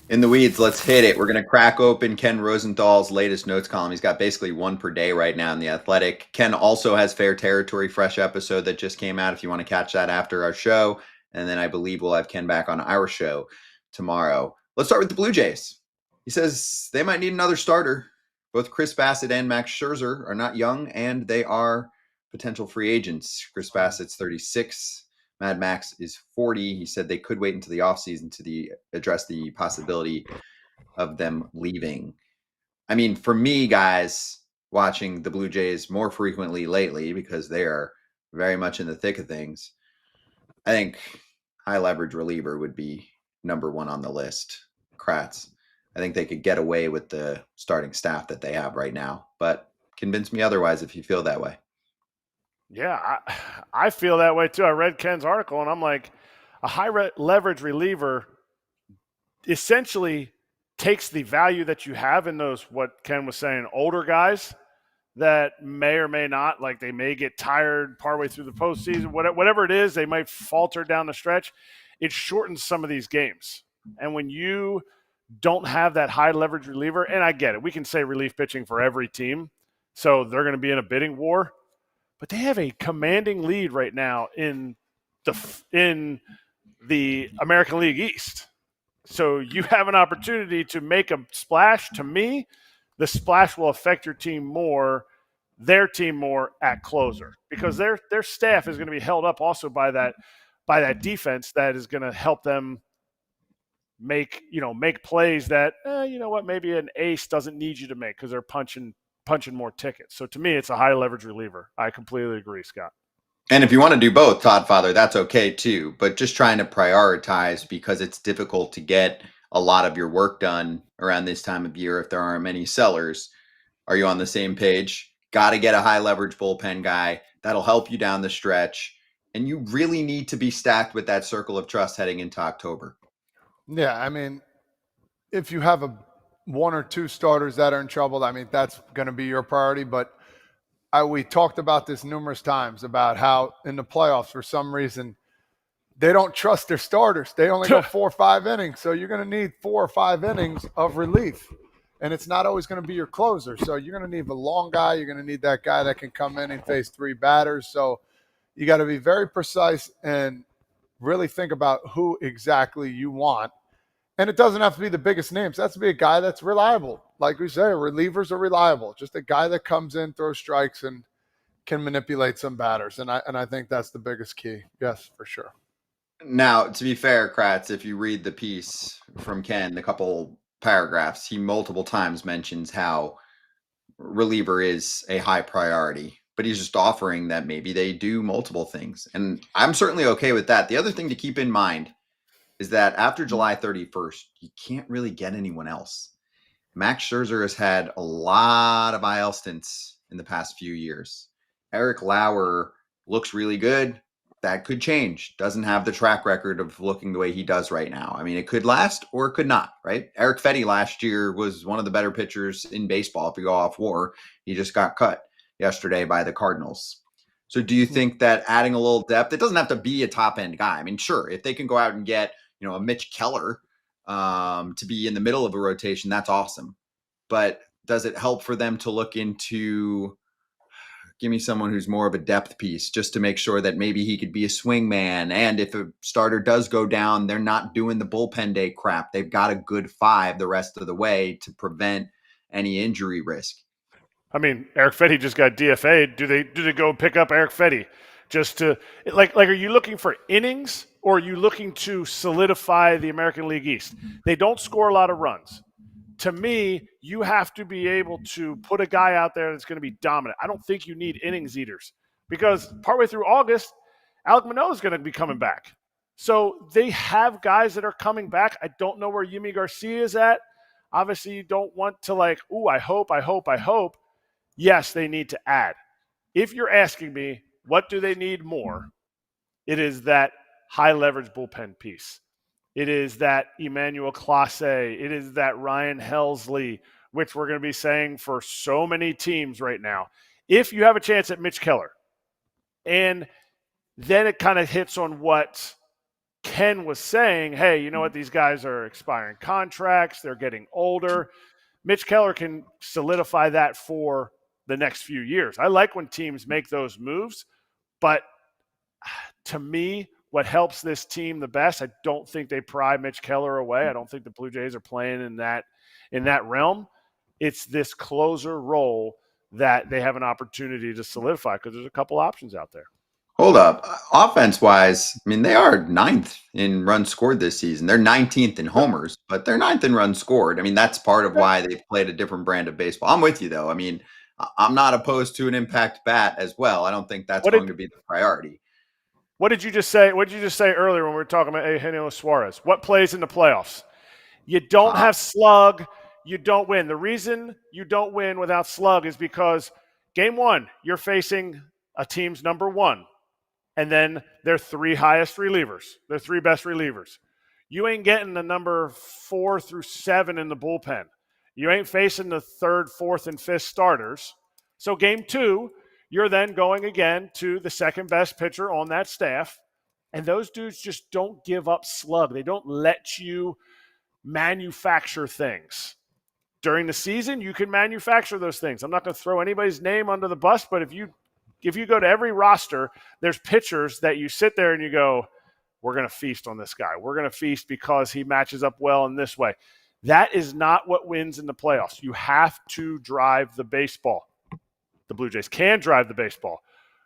In the weeds, let's hit it. We're going to crack open Ken Rosenthal's latest notes column. He's got basically one per day right now in The Athletic. Ken also has Fair Territory fresh episode that just came out if you want to catch that after our show. And then I believe we'll have Ken back on our show tomorrow. Let's start with the Blue Jays. He says they might need another starter. Both Chris Bassett and Max Scherzer are not young, and they are potential free agents. Chris Bassett's 36. Mad Max is 40. He said they could wait until the offseason to address the possibility of them leaving. I mean, for me, guys, watching the Blue Jays more frequently lately because they are very much in the thick of things, I think high leverage reliever would be number one on the list. Kratz. I think they could get away with the starting staff that they have right now, but convince me otherwise if you feel that way. Yeah, I feel that way too. I read Ken's article, and I'm like, a high leverage reliever essentially takes the value that you have in those, what Ken was saying, older guys that may or may not, like they may get tired partway through the postseason, whatever it is, they might falter down the stretch. It shortens some of these games. And when you don't have that high leverage reliever, and I get it, we can say relief pitching for every team, so they're going to be in a bidding war. But they have a commanding lead right now in the American League East. So you have an opportunity to make a splash. To me, the splash will affect your team more, their team more at closer, because their staff is going to be held up also by that defense that is going to help them make plays that maybe an ace doesn't need you to make because they're punching more tickets. So to me, it's a high leverage reliever. I completely agree, Scott. And if you want to do both, Todd Father, that's okay too. But just trying to prioritize because it's difficult to get a lot of your work done around this time of year if there aren't many sellers. Are you on the same page? Got to get a high leverage bullpen guy. That'll help you down the stretch. And you really need to be stacked with that circle of trust heading into October. Yeah, I mean, if you have one or two starters that are in trouble, I mean, that's going to be your priority. But we talked about this numerous times about how in the playoffs, for some reason, they don't trust their starters. They only go 4 or 5 innings. So you're going to need 4 or 5 innings of relief. And it's not always going to be your closer. So you're going to need a long guy. You're going to need that guy that can come in and face 3 batters. So you got to be very precise and really think about who exactly you want. And it doesn't have to be the biggest names. It has to be a guy that's reliable. Like we say, relievers are reliable. Just a guy that comes in, throws strikes, and can manipulate some batters. And I think that's the biggest key. Yes, for sure. Now, to be fair, Kratz, if you read the piece from Ken, the couple paragraphs, he multiple times mentions how reliever is a high priority. But he's just offering that maybe they do multiple things. And I'm certainly okay with that. The other thing to keep in mind is that after July 31st, you can't really get anyone else. Max Scherzer has had a lot of IL stints in the past few years. Eric Lauer looks really good. That could change. Doesn't have the track record of looking the way he does right now. I mean, it could last or it could not, right? Eric Fetty last year was one of the better pitchers in baseball if you go off WAR. He just got cut yesterday by the Cardinals. So do you think that adding a little depth, it doesn't have to be a top-end guy. I mean, sure, if they can go out and get a Mitch Keller to be in the middle of a rotation, that's awesome. But does it help for them to look into, give me someone who's more of a depth piece just to make sure that maybe he could be a swing man? And if a starter does go down, they're not doing the bullpen day crap. They've got a good 5 the rest of the way to prevent any injury risk. I mean, Eric Fetty just got DFA'd. Do they go pick up Eric Fetty just to like are you looking for innings or are you looking to solidify the American League East? They don't score a lot of runs. To me, you have to be able to put a guy out there that's going to be dominant. I don't think you need innings eaters because partway through August, Alec Manoah is going to be coming back. So they have guys that are coming back. I don't know where Yimi Garcia is at. Obviously, you don't want to I hope. Yes, they need to add. If you're asking me, what do they need more? It is that high leverage bullpen piece. It is that Emmanuel Clase. It is that Ryan Helsley, which we're going to be saying for so many teams right now. If you have a chance at Mitch Keller, and then it kind of hits on what Ken was saying, hey, you know what? These guys are expiring contracts. They're getting older. Mitch Keller can solidify that for the next few years. I like when teams make those moves, but to me, what helps this team the best, I don't think they pry Mitch Keller away. I don't think the Blue Jays are playing in that realm. It's this closer role that they have an opportunity to solidify because there's a couple options out there. Hold up. Offense-wise, I mean, they are 9th in runs scored this season. They're 19th in homers, but they're 9th in runs scored. I mean, that's part of why they've played a different brand of baseball. I'm with you, though. I mean, I'm not opposed to an impact bat as well. I don't think that's going to be the priority. What did you just say? What did you just say earlier when we were talking about Eugenio Suárez? What plays in the playoffs? You don't have slug. You don't win. The reason you don't win without slug is because game one, you're facing a team's number one, and then their 3 highest relievers, their 3 best relievers. You ain't getting the number 4 through 7 in the bullpen. You ain't facing the 3rd, 4th, and 5th starters. So game 2, you're then going again to the 2nd best pitcher on that staff, and those dudes just don't give up slug. They don't let you manufacture things. During the season, you can manufacture those things. I'm not going to throw anybody's name under the bus, but if you go to every roster, there's pitchers that you sit there and you go, we're going to feast on this guy. We're going to feast because he matches up well in this way. That is not what wins in the playoffs. You have to drive the baseball. The Blue Jays can drive the baseball,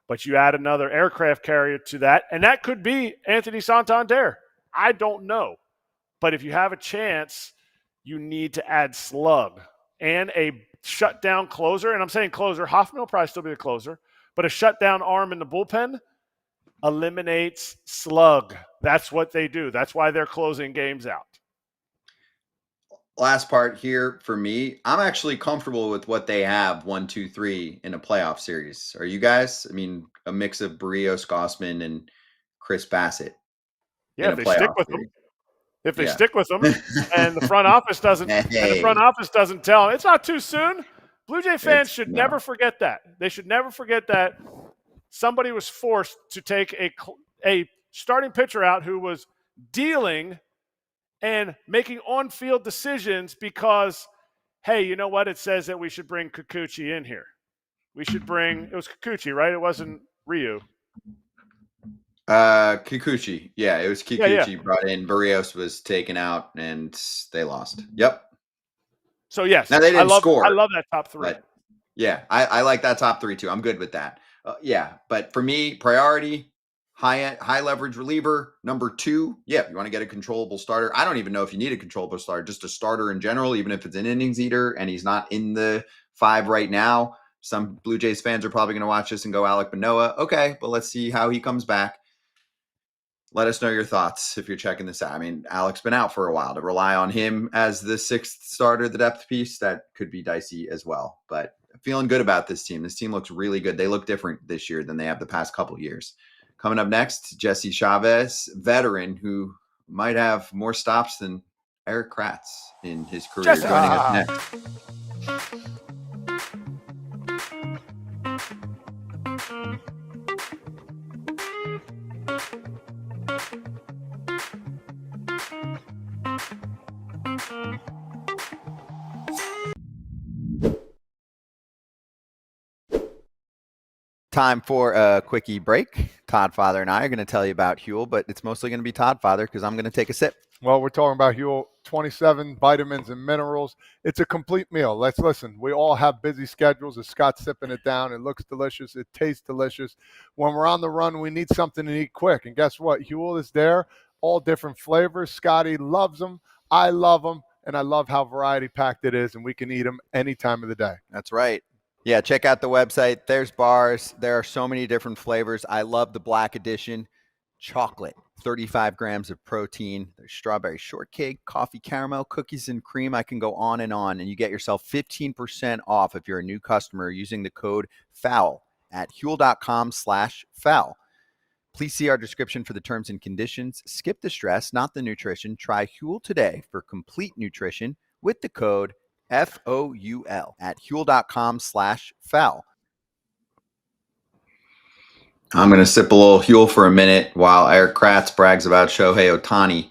but you add another aircraft carrier to that, and that could be Anthony Santander. I don't know. But if you have a chance, you need to add slug and a shutdown closer. And I'm saying closer. Hoffman will probably still be the closer, but a shutdown arm in the bullpen eliminates slug. That's what they do. That's why they're closing games out. Last part here for me, I'm actually comfortable with what they have 1, 2, 3 in a playoff series. Are you guys? I mean, a mix of Barrios, Gossman, and Chris Bassett. Yeah, if they stick with them. If they stick with them, and the front office doesn't, tell them, it's not too soon. Blue Jay fans should never forget that. They should never forget that somebody was forced to take a starting pitcher out who was dealing and making on-field decisions because, hey, you know what? It says that we should bring Kikuchi in here. It was Kikuchi, right? It wasn't Ryu. Kikuchi. Yeah, it was Kikuchi Yeah. brought in. Barrios was taken out, and they lost. Yep. So, yes. Now, they didn't score. I love that top 3. But, yeah, I like that top 3, too. I'm good with that. But for me, priority, high leverage reliever. Number 2, you want to get a controllable starter. I don't even know if you need a controllable starter, just a starter in general, even if it's an innings eater and he's not in the 5 right now. Some Blue Jays fans are probably going to watch this and go, Alek Manoah. Okay, but let's see how he comes back. Let us know your thoughts if you're checking this out. I mean, Alek's been out for a while. To rely on him as the 6th starter, the depth piece, that could be dicey as well. But feeling good about this team. This team looks really good. They look different this year than they have the past couple of years. Coming up next, Jesse Chavez, veteran who might have more stops than Erik Kratz in his career, joining us next. Time for a quickie break. Todd Father and I are going to tell you about Huel, but it's mostly going to be Todd Father because I'm going to take a sip. Well, we're talking about Huel, 27 vitamins and minerals. It's a complete meal. Let's listen. We all have busy schedules. As Scott's sipping it down, it looks delicious. It tastes delicious. When we're on the run, we need something to eat quick. And guess what? Huel is there, all different flavors. Scotty loves them. I love them. And I love how variety-packed it is, and we can eat them any time of the day. That's right. Yeah, check out the website. There's bars. There are so many different flavors. I love the black edition. Chocolate, 35 grams of protein. There's strawberry shortcake, coffee caramel, cookies and cream. I can go on. And you get yourself 15% off if you're a new customer using the code FOUL at Huel.com/foul. Please see our description for the terms and conditions. Skip the stress, not the nutrition. Try Huel today for complete nutrition with the code FOUL at Huel.com/foul. I'm going to sip a little Huel for a minute while Erik Kratz brags about Shohei Ohtani,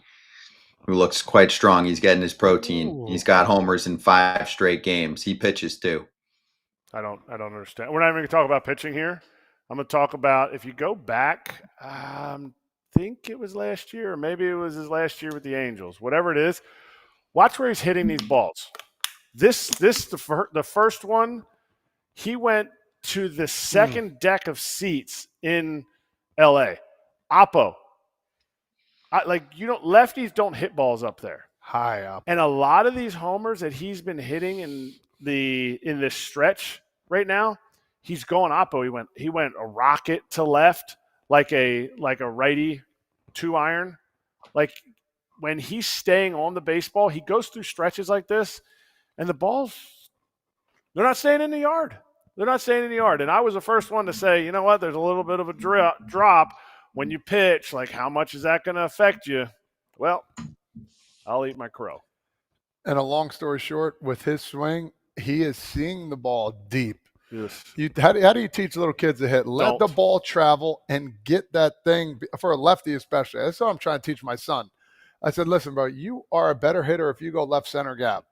who looks quite strong. He's getting his protein. Ooh. He's got homers in 5 straight games. He pitches too. I don't understand. We're not even going to talk about pitching here. I'm going to talk about, if you go back, I think it was last year, or maybe it was his last year with the Angels. Whatever it is, watch where he's hitting these balls. The first one, he went to the second deck of seats in LA. Oppo. Lefties don't hit balls up there. High up. And a lot of these homers that he's been hitting in this stretch right now, he's going Oppo. He went a rocket to left, like a righty 2-iron. Like when he's staying on the baseball, he goes through stretches like this, and the balls, they're not staying in the yard. They're not staying in the yard. And I was the first one to say, you know what, there's a little bit of a drop when you pitch. Like, how much is that going to affect you? Well, I'll eat my crow. And a long story short, with his swing, he is seeing the ball deep. Yes. How do you teach little kids to hit? Let the ball travel and get that thing, for a lefty especially. That's what I'm trying to teach my son. I said, listen, bro, you are a better hitter if you go left center gap.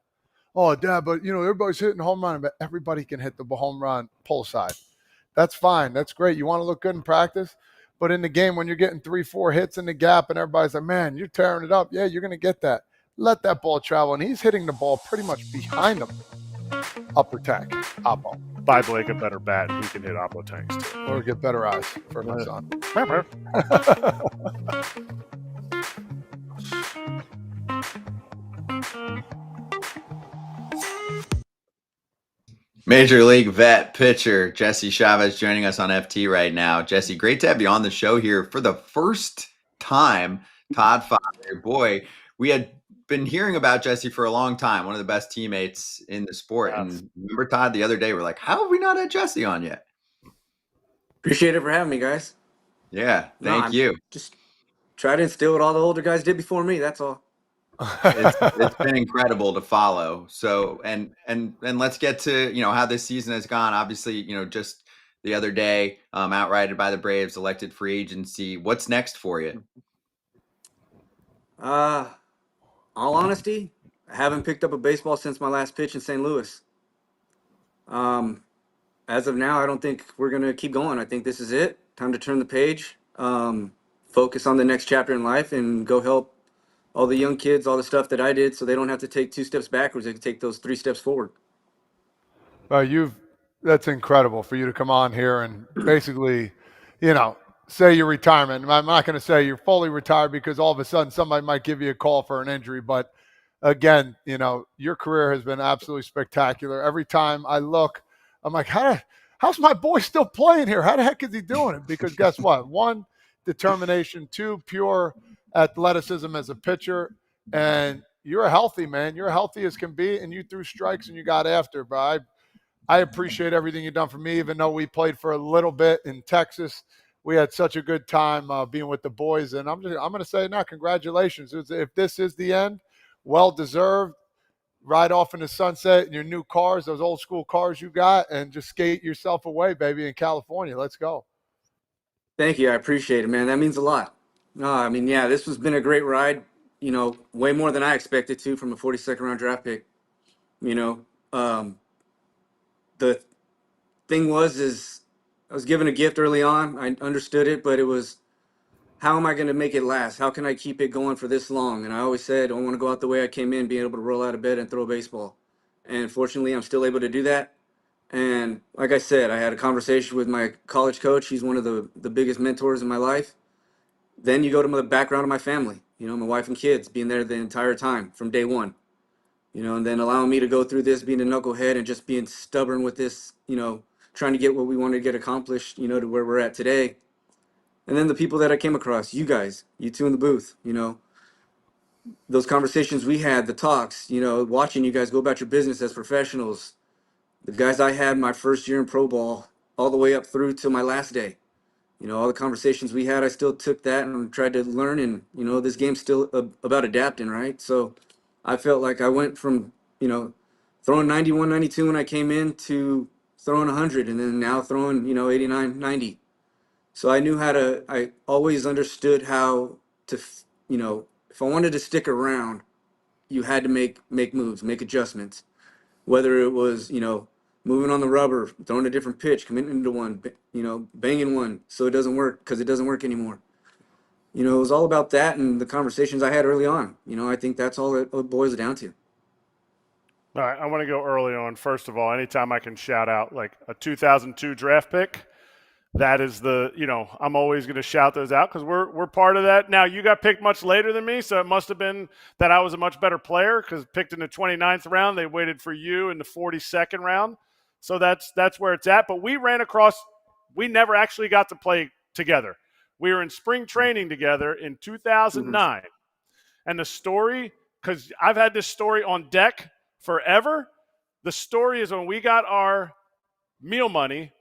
Oh, Dad, but, everybody's hitting home run. But everybody can hit the home run pull side. That's fine. That's great. You want to look good in practice. But in the game, when you're getting 3-4 hits in the gap and everybody's like, man, you're tearing it up. Yeah, you're going to get that. Let that ball travel. And he's hitting the ball pretty much behind him. Upper tank, Oppo. Buy Blake a better bat. He can hit Oppo tanks too. Or get better eyes for my son. Major League vet pitcher Jesse Chavez joining us on FT right now. Jesse, great to have you on the show here for the first time. Todd Frazier, boy, we had been hearing about Jesse for a long time. One of the best teammates in the sport. Yes. And remember, Todd, the other day, we're like, how have we not had Jesse on yet? Appreciate it for having me, guys. Yeah, thank you. Just try to instill what all the older guys did before me. That's all. It's been incredible to follow. So and let's get to how this season has gone. Obviously, just the other day, outrighted by the Braves, elected free agency. What's next for you? All honesty, I haven't picked up a baseball since my last pitch in St. Louis. As of now, I don't think we're gonna keep going. I think this is it. Time to turn the page. Focus on the next chapter in life and go help all the young kids, all the stuff that I did, so they don't have to take 2 steps backwards. They can take those 3 steps forward. That's incredible for you to come on here and basically, say your retirement. I'm not going to say you're fully retired because all of a sudden somebody might give you a call for an injury. But again, your career has been absolutely spectacular. Every time I look, I'm like, how's my boy still playing here? How the heck is he doing it? Because guess what? 1, determination. 2, pure athleticism as a pitcher, and you're healthy, man. You're healthy as can be, and you threw strikes and you got after. But I appreciate everything you've done for me, even though we played for a little bit in Texas. We had such a good time being with the boys, and I'm going to say now, congratulations. If this is the end, well deserved. Ride off in the sunset in your new cars, those old school cars you got, and just skate yourself away, baby, in California. Let's go. Thank you. I appreciate it, man. That means a lot. No, I mean, yeah, this has been a great ride, way more than I expected to from a 42nd round draft pick. The thing is I was given a gift early on. I understood it, but it was, how am I going to make it last? How can I keep it going for this long? And I always said, I want to go out the way I came in, being able to roll out of bed and throw a baseball. And fortunately, I'm still able to do that. And like I said, I had a conversation with my college coach. He's one of the biggest mentors in my life. Then you go to the background of my family, my wife and kids, being there the entire time from day one, and then allowing me to go through this, being a knucklehead and just being stubborn with this, trying to get what we want to get accomplished, to where we're at today. And then the people that I came across, you guys, you two in the booth, those conversations we had, the talks, watching you guys go about your business as professionals, the guys I had my first year in pro ball all the way up through to my last day. All the conversations we had, I still took that and tried to learn. And, this game's still about adapting, right? So I felt like I went from, throwing 91, 92 when I came in to throwing 100 and then now throwing, 89, 90. So I always understood how to, if I wanted to stick around, you had to make moves, make adjustments, whether it was, moving on the rubber, throwing a different pitch, committing into one, banging one so it doesn't work because it doesn't work anymore. It was all about that and the conversations I had early on. I think that's all it boils down to. All right, I want to go early on. First of all, anytime I can shout out like a 2002 draft pick, that is I'm always going to shout those out because we're part of that. Now, you got picked much later than me, so it must have been that I was a much better player because picked in the 29th round. They waited for you in the 42nd round. So that's where it's at. But we never actually got to play together. We were in spring training together in 2009. Mm-hmm. And the story, because I've had this story on deck forever, the story is when we got our meal money,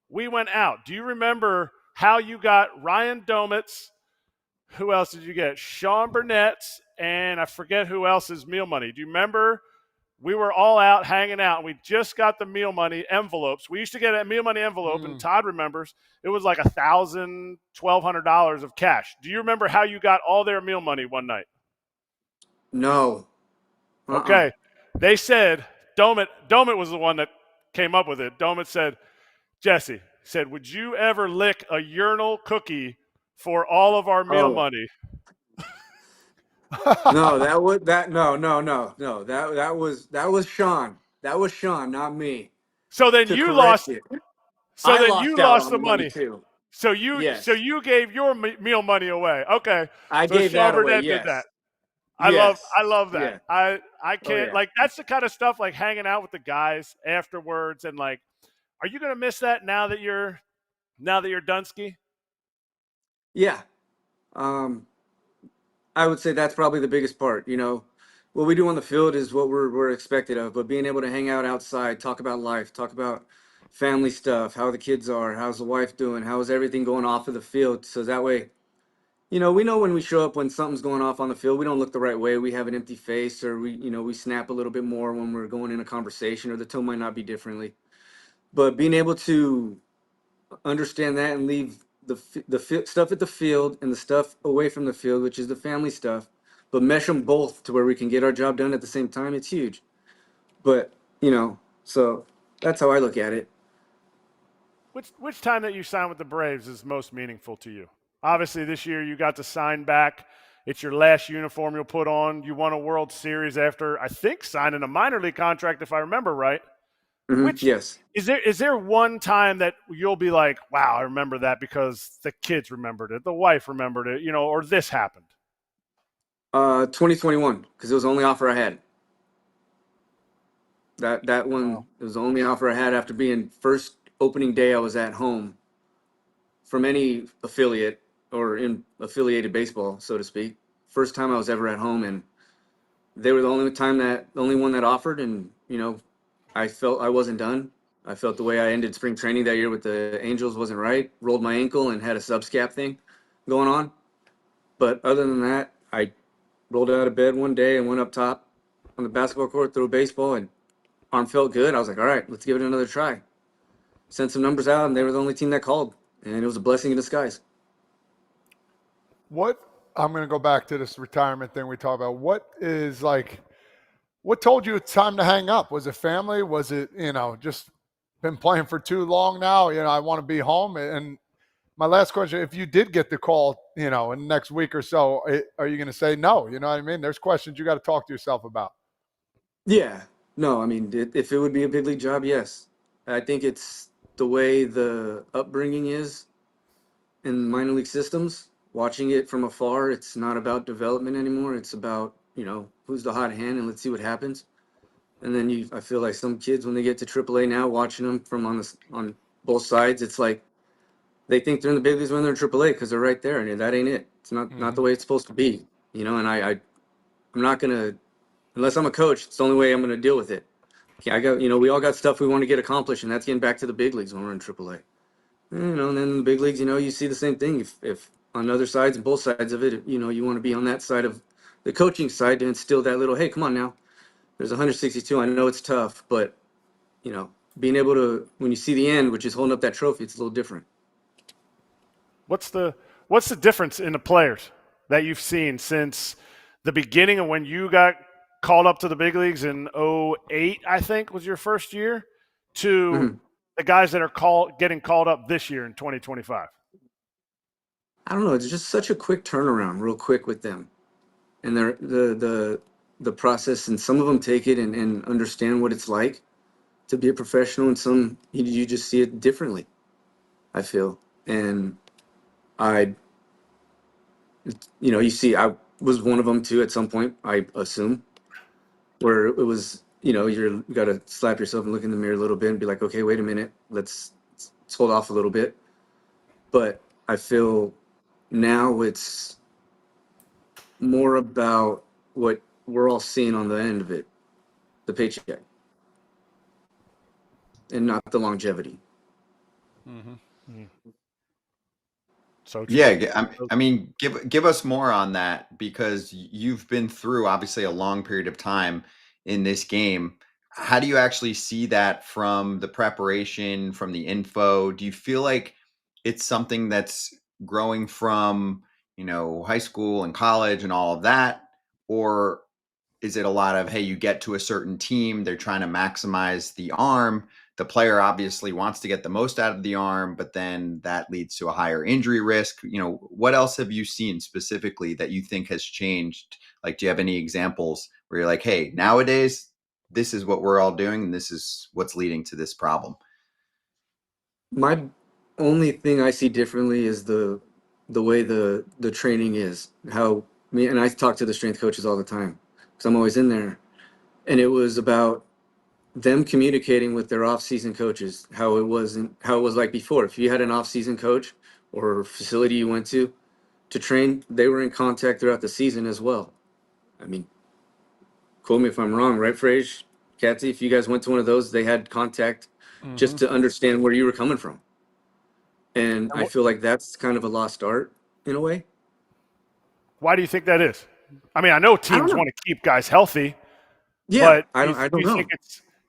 we went out. Do you remember how you got Ryan Domit's? Who else did you get? Sean Burnett's, and I forget who else's meal money. Do you remember? We were all out hanging out, and we just got the meal money envelopes. We used to get a meal money envelope, and Todd remembers, it was like $1,000, $1,200 of cash. Do you remember how you got all their meal money one night? No. Okay. They said, Domit was the one that came up with it. Domit said, Jesse said, would you ever lick a urinal cookie for all of our meal money? No, that was Sean. That was Sean, not me. So then you lost. So then you lost the money too. So you gave your meal money away. Okay. I gave that away. Yes. Did that. I love that. Yeah. I can't like that's the kind of stuff like hanging out with the guys afterwards and like, are you gonna miss that now that you're Dunsky? Yeah. I would say that's probably the biggest part. What we do on the field is what we're expected of, but being able to hang out outside, talk about life, talk about family stuff, how the kids are, how's the wife doing, how is everything going off of the field. So that way, we know when we show up when something's going off on the field, we don't look the right way. We have an empty face, or we snap a little bit more when we're going in a conversation, or the tone might not be differently. But being able to understand that and leave the stuff at the field and the stuff away from the field, which is the family stuff, but mesh them both to where we can get our job done at the same time, it's huge. But, so that's how I look at it. Which time that you signed with the Braves is most meaningful to you? Obviously, this year you got to sign back. It's your last uniform you'll put on. You won a World Series after, I think, signing a minor league contract, if I remember right. Mm-hmm. Yes. Is there one time that you'll be like, wow, I remember that because the kids remembered it, the wife remembered it, or this happened? 2021, because it was the only offer I had. That one, it was the only offer I had after being first opening day I was at home from any affiliate or in affiliated baseball, so to speak. First time I was ever at home, and they were the only one that offered, and I felt I wasn't done. I felt the way I ended spring training that year with the Angels wasn't right. Rolled my ankle and had a subscap thing going on. But other than that, I rolled out of bed one day and went up top on the basketball court, threw a baseball, and arm felt good. I was like, all right, let's give it another try. Sent some numbers out, and they were the only team that called. And it was a blessing in disguise. I'm going to go back to this retirement thing we talked about. What told you it's time to hang up? Was it family? Was it, just been playing for too long now? I want to be home. And my last question, if you did get the call, in the next week or so, are you going to say no? You know what I mean? There's questions you got to talk to yourself about. Yeah. No, I mean, if it would be a big league job, yes. I think it's the way the upbringing is in minor league systems. Watching it from afar, it's not about development anymore. It's about, who's the hot hand and let's see what happens. And then I feel like some kids, when they get to AAA now, watching them from on both sides, it's like they think they're in the big leagues when they're in AAA because they're right there, and that ain't it. It's not the way it's supposed to be, you know. And I'm not gonna, unless I'm a coach. It's the only way I'm gonna deal with it. Yeah, we all got stuff we want to get accomplished, and that's getting back to the big leagues when we're in AAA. You know, and then in the big leagues, you see the same thing. If on other sides and both sides of it, you want to be on that side of the coaching side to instill that little, hey, come on now, there's 162. I know it's tough, but being able to, when you see the end, which is holding up that trophy, it's a little different. What's the difference in the players that you've seen since the beginning of when you got called up to the big leagues in 2008, I think was your first year, to the guys that are getting called up this year in 2025? I don't know. It's just such a quick turnaround, real quick with them, and the process. And some of them take it and understand what it's like to be a professional, and some you just see it differently, I feel. And you see, I was one of them too at some point, I assume, where it was, you got to slap yourself and look in the mirror a little bit and be like, okay, wait a minute, let's hold off a little bit. But I feel now it's more about what we're all seeing on the end of it, the paycheck, and not the longevity. So Yeah, I mean, give us more on that, because you've been through obviously a long period of time in this game. How do you actually see that from the preparation, from the info? Do you feel like it's something that's growing from, high school and college and all of that? Or is it a lot of, hey, you get to a certain team, they're trying to maximize the arm. The player obviously wants to get the most out of the arm, but then that leads to a higher injury risk. What else have you seen specifically that you think has changed? Like, do you have any examples where you're like, hey, nowadays, this is what we're all doing, and this is what's leading to this problem? My only thing I see differently is the way the training is. How me and I talk to the strength coaches all the time because I'm always in there, and it was about them communicating with their off-season coaches how it was like before. If you had an off-season coach or facility you went to train, they were in contact throughout the season as well. I mean, quote me if I'm wrong, right, Frage, Katsy? If you guys went to one of those, they had contact just to understand where you were coming from. And I feel like that's kind of a lost art in a way. Why do you think that is? I mean, I know teams want to keep guys healthy. Yeah, but I don't know.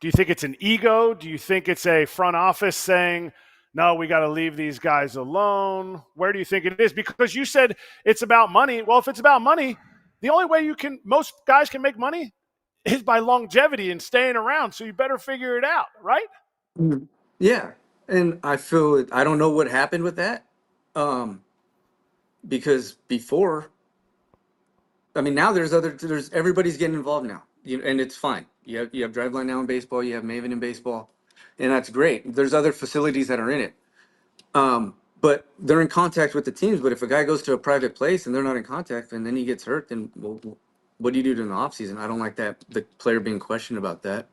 Do you think it's an ego? Do you think it's a front office saying, no, we got to leave these guys alone? Where do you think it is? Because you said it's about money. Well, if it's about money, the only way most guys can make money is by longevity and staying around. So you better figure it out, right? Yeah. And I feel I don't know what happened with that. Because before, I mean, now there's everybody's getting involved now, and it's fine. You have Driveline now in baseball, you have Maven in baseball, and that's great. There's other facilities that are in it. But they're in contact with the teams. But if a guy goes to a private place and they're not in contact, and then he gets hurt, then what do you do during the offseason? I don't like that, the player being questioned about that.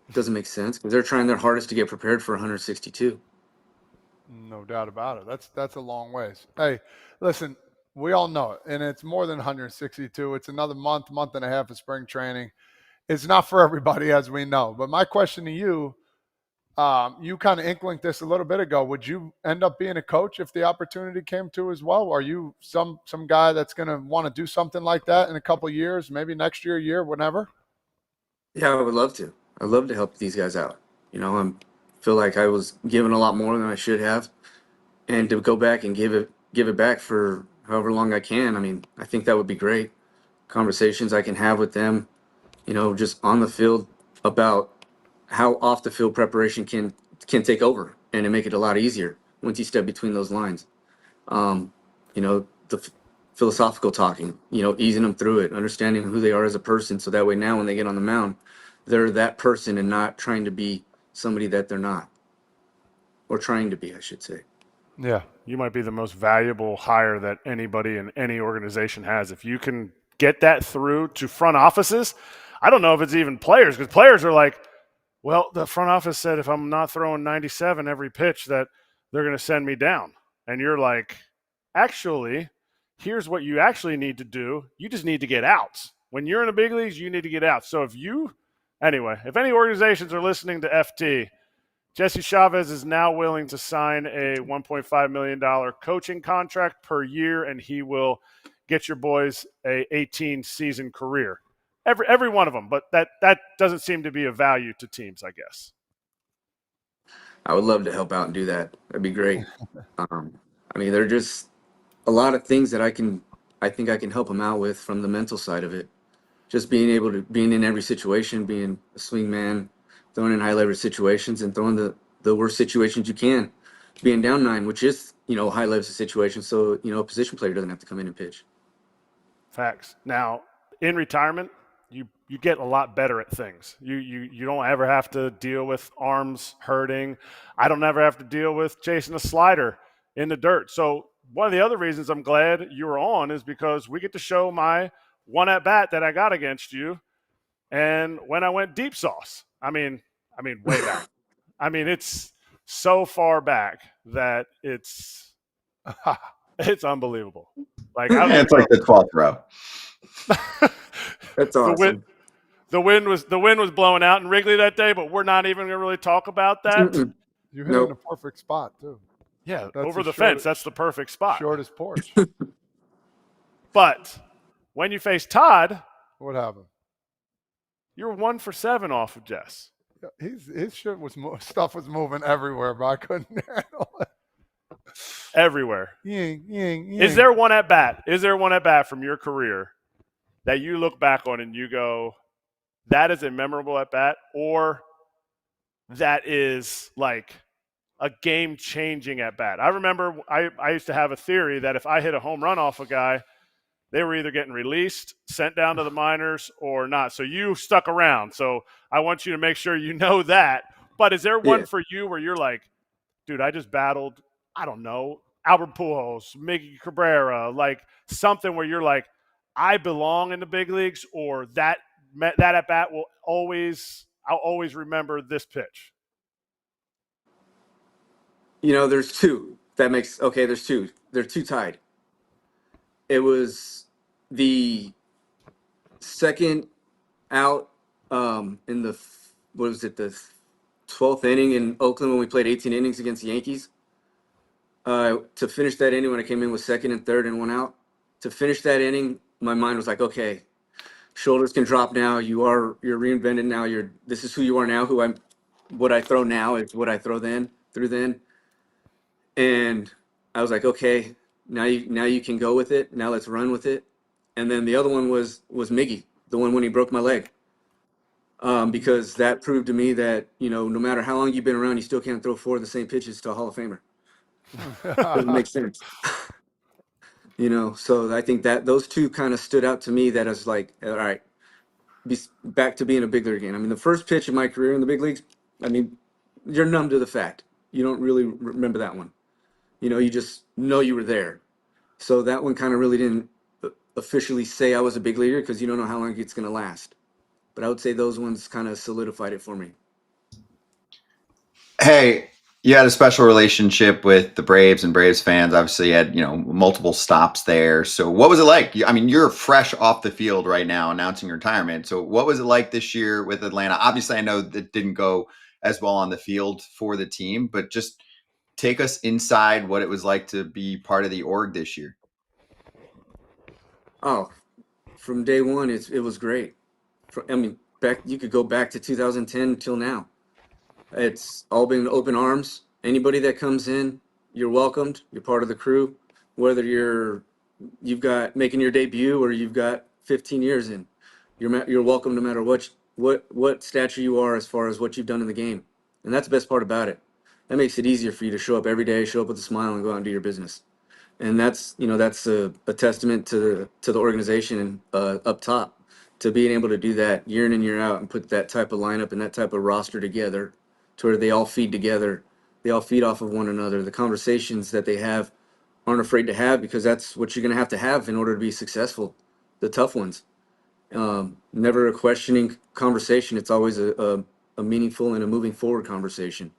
It doesn't make sense because they're trying their hardest to get prepared for 162. No doubt about it. That's a long ways. Hey, listen, we all know it, and it's more than 162. It's another month and a half of spring training. It's not for everybody, as we know. But my question to you, you kind of inkled this a little bit ago. Would you end up being a coach if the opportunity came to as well? Are you some guy that's going to want to do something like that in a couple of years, maybe next year, whenever? Yeah, I would love to. I'd love to help these guys out. I feel like I was given a lot more than I should have, and to go back and give it back for however long I can. I mean, I think that would be great. Conversations I can have with them, just on the field about how off the field preparation can take over and to make it a lot easier once you step between those lines. The philosophical talking, easing them through it, understanding who they are as a person, so that way now when they get on the mound, they're that person and not trying to be somebody that they're not, or trying to be, I should say. Yeah, you might be the most valuable hire that anybody in any organization has. If you can get that through to front offices, I don't know if it's even players, because players are like, well, the front office said if I'm not throwing 97 every pitch, that they're going to send me down. And you're like, actually, here's what you actually need to do. You just need to get out. When you're in the big leagues, you need to get out. So if any organizations are listening to FT, Jesse Chavez is now willing to sign a $1.5 million coaching contract per year, and he will get your boys a 18-season career. Every one of them, but that doesn't seem to be of value to teams, I guess. I would love to help out and do that. That'd be great. I mean, there are just a lot of things that I think I can help them out with from the mental side of it. Just being in every situation, being a swing man, throwing in high leverage situations and throwing the worst situations you can, being down 9, which is, a high leverage situation. So, a position player doesn't have to come in and pitch. Facts. Now, in retirement, you get a lot better at things. You don't ever have to deal with arms hurting. I don't ever have to deal with chasing a slider in the dirt. So one of the other reasons I'm glad you were on is because we get to show my one at bat that I got against you. And when I went deep sauce, I mean way back. I mean, it's so far back that it's unbelievable. Like it's like the 12th row. That's awesome. The wind was blowing out in Wrigley that day, but we're not even going to really talk about that. Mm-mm. You hit it in a perfect spot too. Yeah, That's over the fence. That's the perfect spot. Shortest porch. But when you face Todd, What happened? you're 1 for 7 off of Jess. His shit stuff was moving everywhere, but I couldn't handle it. Everywhere. Ying, ying, ying. Is there one at bat from your career that you look back on and you go, that is a memorable at bat, or that is like a game-changing at bat? I remember I used to have a theory that if I hit a home run off a guy, they were either getting released, sent down to the minors, or not. So you stuck around. So I want you to make sure you know that. But is there one for you where you're like, dude, I just battled, I don't know, Albert Pujols, Miggy Cabrera, like something where you're like, I belong in the big leagues, or that at bat I'll always remember this pitch? There's 2. There's 2. They're 2 tied. It was the second out in the 12th inning in Oakland when we played 18 innings against the Yankees. To finish that inning when I came in with second and third and 1 out. To finish that inning, my mind was like, okay, shoulders can drop now. You're reinvented now. This is who you are now. What I throw now is what I threw then. And I was like, okay, now you can go with it. Now let's run with it. And then the other one was Miggy, the one when he broke my leg. Because that proved to me that, no matter how long you've been around, you still can't throw 4 of the same pitches to a Hall of Famer. Doesn't make sense. So I think that those 2 kind of stood out to me, that I was like, all right, back to being a big leaguer again. I mean, the first pitch of my career in the big leagues, I mean, you're numb to the fact. You don't really remember that one. You just know you were there. So that one kind of really didn't officially say I was a big leaguer, because you don't know how long it's going to last. But I would say those ones kind of solidified it for me. Hey, you had a special relationship with the Braves and Braves fans. Obviously, you had multiple stops there. So what was it like? You're fresh off the field right now, announcing your retirement. So what was it like this year with Atlanta? Obviously, I know that didn't go as well on the field for the team, but just take us inside what it was like to be part of the org this year. Oh, from day one, it was great. You could go back to 2010 till now. It's all been open arms. Anybody that comes in, you're welcomed. You're part of the crew, whether you've got making your debut or you've got 15 years in. You're welcome no matter what stature you are as far as what you've done in the game, and that's the best part about it. That makes it easier for you to show up every day, show up with a smile, and go out and do your business. And that's a testament to the organization up top, to being able to do that year in and year out and put that type of lineup and that type of roster together to where they all feed together. They all feed off of one another. The conversations that they have aren't afraid to have, because that's what you're going to have in order to be successful. The tough ones. Never a questioning conversation. It's always a meaningful and a moving forward conversation.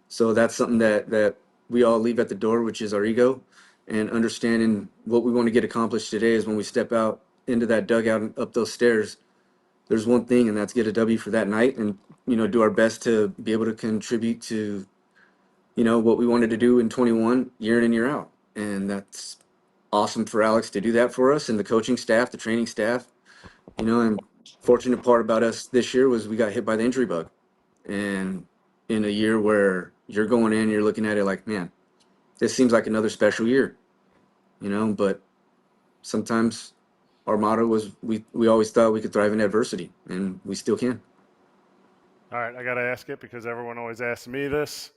So that's something that we all leave at the door, which is our ego, and understanding what we want to get accomplished today is when we step out into that dugout and up those stairs, there's one thing, and that's get a W for that night and, do our best to be able to contribute to, what we wanted to do in 21 year in and year out. And that's awesome for Alex to do that for us and the coaching staff, the training staff, and fortunate part about us this year was we got hit by the injury bug. And in a year where you're going in, you're looking at it like, man, this seems like another special year, but sometimes our motto was we always thought we could thrive in adversity, and we still can. All right, I got to ask it because everyone always asks me this.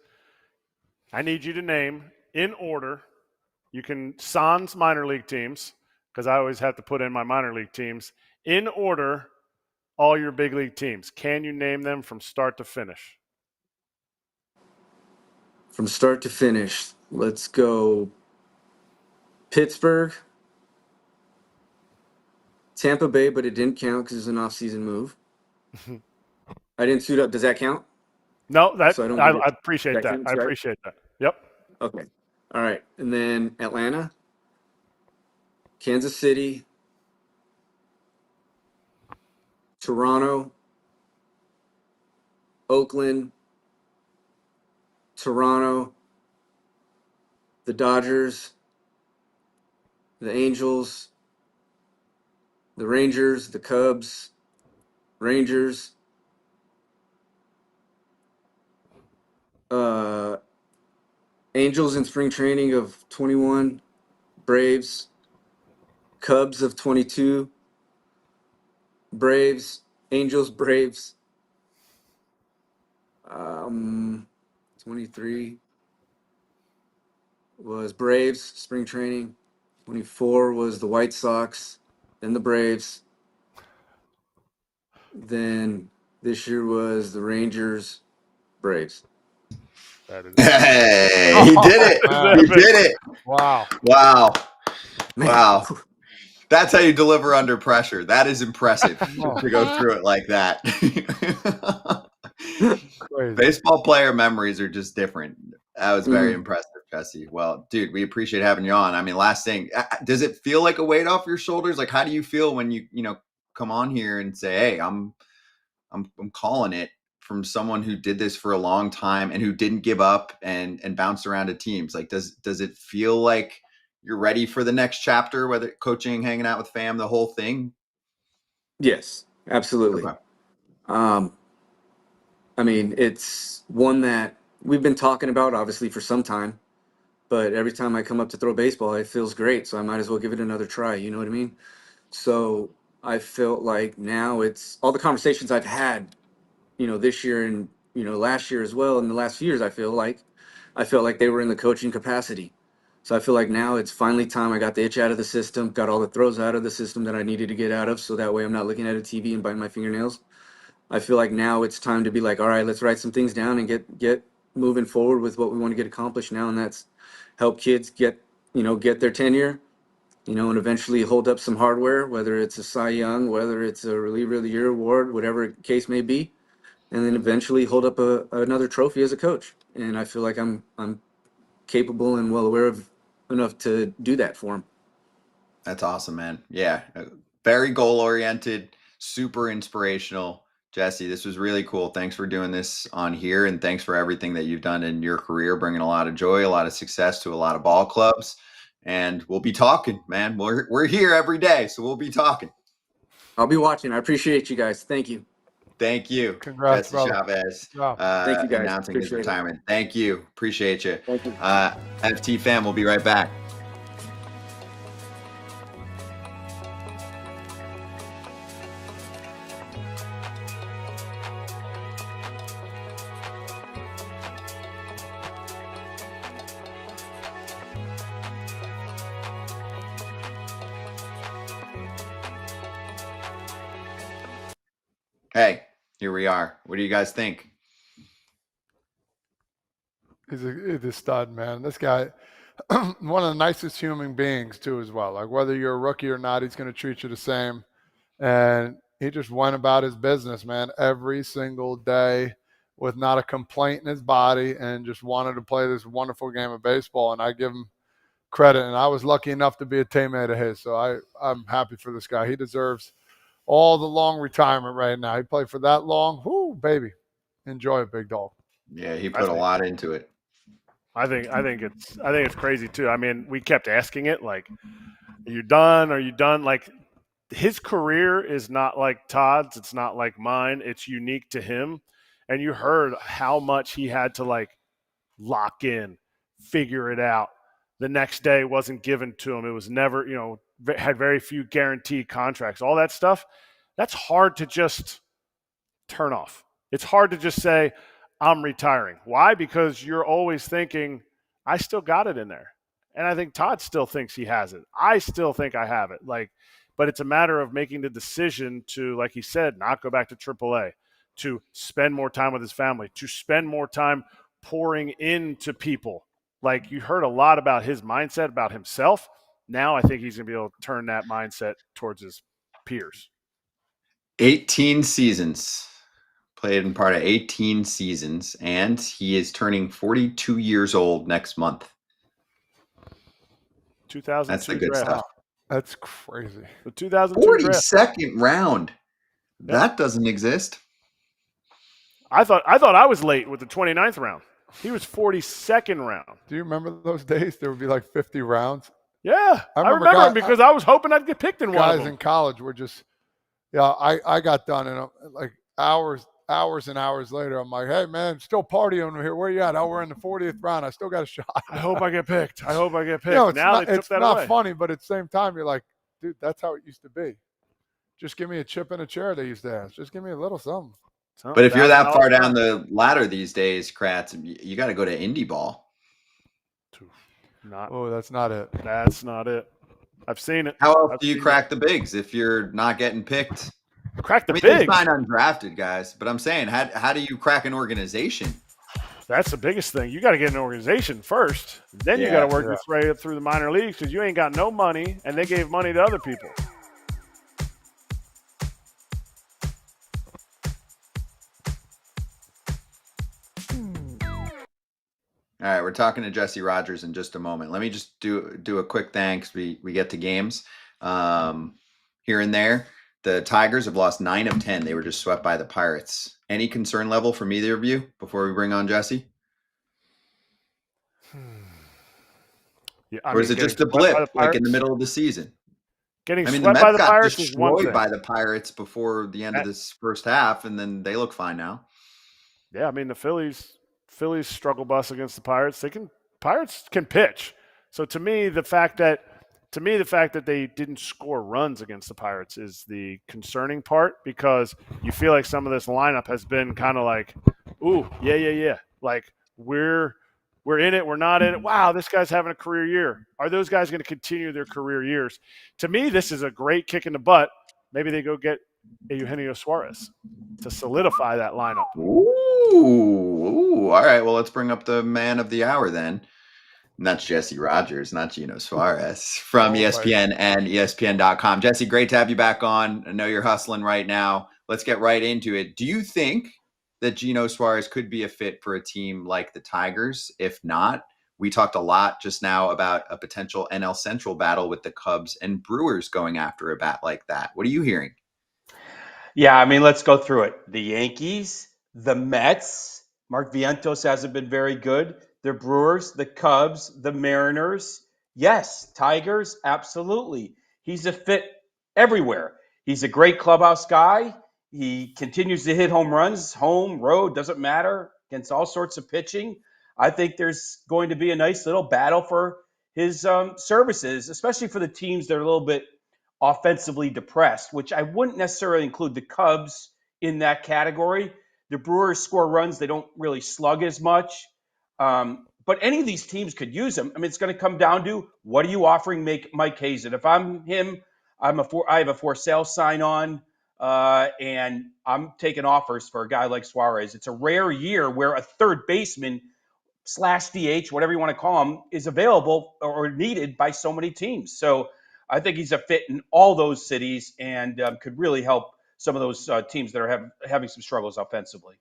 I need you to name, in order, you can sans minor league teams, because I always have to put in my minor league teams, in order, all your big league teams. Can you name them from start to finish? From start to finish, let's go Pittsburgh, Tampa Bay, but it didn't count because it's an off-season move. I didn't suit up. Does that count? No, that So I appreciate that. counts, I right? appreciate that. Yep. Okay. All right. And then Atlanta, Kansas City, Toronto, Oakland, Toronto, the Dodgers, the Angels, the Rangers, the Cubs, Rangers, Angels in spring training of 21, Braves, Cubs of 22, Braves, Angels, Braves, 23 was Braves, spring training, 24 was the White Sox, then the Braves, then this year was the Rangers, Braves. That is Hey, he did it. He did it. Wow. Wow. Man. Wow. That's how you deliver under pressure. That is impressive Oh. to go through it like that. Crazy. Baseball player memories are just different. That was very Mhm. impressive, Jesse. Well, dude, we appreciate having you on. I mean, last thing, does it feel like a weight off your shoulders? Like, how do you feel when you come on here and say, "Hey, I'm calling it," from someone who did this for a long time and who didn't give up and bounced around to teams? Like, does it feel like you're ready for the next chapter, whether coaching, hanging out with fam, the whole thing? Yes, absolutely. Okay. I mean, it's one that we've been talking about obviously for some time, but every time I come up to throw baseball, it feels great. So I might as well give it another try. You know what I mean? So I felt like now it's all the conversations I've had, this year and, last year as well. In the last few years, I felt like they were in the coaching capacity. So I feel like now it's finally time. I got the itch out of the system, got all the throws out of the system that I needed to get out of. So that way I'm not looking at a TV and biting my fingernails. I feel like now it's time to be like, all right, let's write some things down and get moving forward with what we want to get accomplished now, and that's help kids get their tenure, and eventually hold up some hardware, whether it's a Cy Young, whether it's a Reliever of the Year award, whatever case may be, and then eventually hold up another trophy as a coach. And I feel like I'm capable and well aware of enough to do that for him. That's awesome, man. Yeah. Very goal oriented, super inspirational. Jesse, this was really cool. Thanks for doing this on here, and thanks for everything that you've done in your career, bringing a lot of joy, a lot of success to a lot of ball clubs. And we'll be talking, man. We're here every day, so we'll be talking. I'll be watching. I appreciate you guys. Thank you. Thank you, Congrats, Jesse brother. Chavez, Thank you, guys. announcing his Appreciate it. retirement. Thank you. Appreciate you. Thank you. FT fam, we'll be right back. Hey, here we are. What do you guys think? He's a stud, man. This guy, one of the nicest human beings too, as well. Like whether you're a rookie or not, he's going to treat you the same. And he just went about his business, man, every single day. with not a complaint in his body and just wanted to play this wonderful game of baseball. And I give him credit. And I was lucky enough to be a teammate of his. So I'm happy for this guy. He deserves all the long retirement right now. He played for that long. Whoo, baby. Enjoy it, big dog. Yeah, he put a lot into it. I think it's crazy too. I mean, we kept asking it like, are you done? Are you done? Like, his career is not like Todd's. It's not like mine. It's unique to him. And you heard how much he had to like lock in, figure it out. The next day wasn't given to him. It was never, had very few guaranteed contracts. All that stuff, that's hard to just turn off. It's hard to just say, I'm retiring. Why? Because you're always thinking, I still got it in there. And I think Todd still thinks he has it. I still think I have it. But it's a matter of making the decision to, like he said, not go back to AAA, to spend more time with his family, to spend more time pouring into people. Like, you heard a lot about his mindset, about himself. Now I think he's going to be able to turn that mindset towards his peers. 18 seasons. Played in part of 18 seasons, and he is turning 42 years old next month. 2002 That's the good draft. stuff. That's crazy. The 2002 42nd draft. round. Yeah. That doesn't exist. I thought I was late with the 29th round. He was 42nd round. Do you remember those days? There would be like 50 rounds. Yeah, I remember guys, because I was hoping I'd get picked in one of them. Guys in college were just, I got done and like hours and hours later, I'm like, hey man, still partying over here. Where you at? Oh, we're in the 40th round. I still got a shot. I hope I get picked. It's now not, they took that away. Funny, but at the same time, you're like, dude, that's how it used to be. Just give me a chip and a chair, they used to ask. Just give me a little something. But if you're that far down the ladder these days, Kratz, you got to go to indie ball. That's not it. That's not it. I've seen it. How else do you crack the bigs if you're not getting picked? Crack the bigs. They sign undrafted guys, but I'm saying, how do you crack an organization? That's the biggest thing. You got to get an organization first. Then you got to work your way up through the minor leagues because you ain't got no money, and they gave money to other people. All right, we're talking to Jesse Rogers in just a moment. Let me just do a quick thanks. We get to games here and there. The Tigers have lost 9 of 10. They were just swept by the Pirates. Any concern level from either of you before we bring on Jesse? Or is it just a blip, like in the middle of the season? Getting the swept Mets by the got Pirates is one destroyed thing. by the Pirates before the end of this first half, and then they look fine now. Yeah, the Phillies struggle bus against the Pirates. Pirates can pitch. So to me, the fact that they didn't score runs against the Pirates is the concerning part, because you feel like some of this lineup has been kind of like, ooh, yeah. Like we're in it, we're not in it. Wow, this guy's having a career year. Are those guys going to continue their career years? To me, this is a great kick in the butt. Maybe they go get a Eugenio Suárez to solidify that lineup. Ooh, all right. Well, let's bring up the man of the hour then. And that's Jesse Rogers, not Geno Suárez, from ESPN and ESPN.com. Jesse, great to have you back on. I know you're hustling right now. Let's get right into it. Do you think that Geno Suárez could be a fit for a team like the Tigers? If not, we talked a lot just now about a potential NL Central battle with the Cubs and Brewers going after a bat like that. What are you hearing? Yeah, let's go through it. The Yankees, the Mets, Mark Vientos hasn't been very good. The Brewers, the Cubs, the Mariners. Yes, Tigers, absolutely. He's a fit everywhere. He's a great clubhouse guy. He continues to hit home runs, home, road, doesn't matter, against all sorts of pitching. I think there's going to be a nice little battle for his services, especially for the teams that are a little bit offensively depressed, which I wouldn't necessarily include the Cubs in that category. The Brewers score runs. They don't really slug as much. But any of these teams could use him. It's going to come down to, what are you offering Mike Hazen? If I'm him, I have a for sale sign on, and I'm taking offers for a guy like Suárez. It's a rare year where a third baseman / DH, whatever you want to call him, is available or needed by so many teams. So I think he's a fit in all those cities and could really help some of those teams that are having some struggles offensively.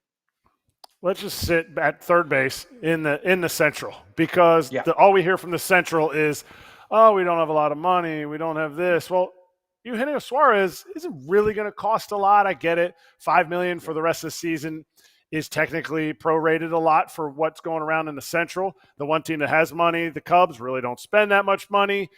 let's just sit at third base in the Central, because Yeah. all we hear from the Central is, oh, we don't have a lot of money, we don't have this. Well, Eugenio Suárez isn't really going to cost a lot. I get it. $5 million for the rest of the season is technically prorated a lot for what's going around in the Central. The one team that has money, the Cubs, really don't spend that much money.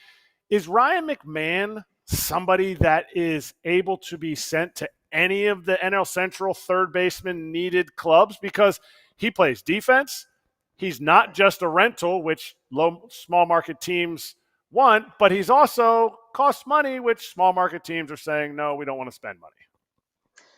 Is Ryan McMahon somebody that is able to be sent to any of the NL Central third baseman needed clubs? Because he plays defense. He's not just a rental, which small market teams want, but he's also costs money, which small market teams are saying, no, we don't want to spend money.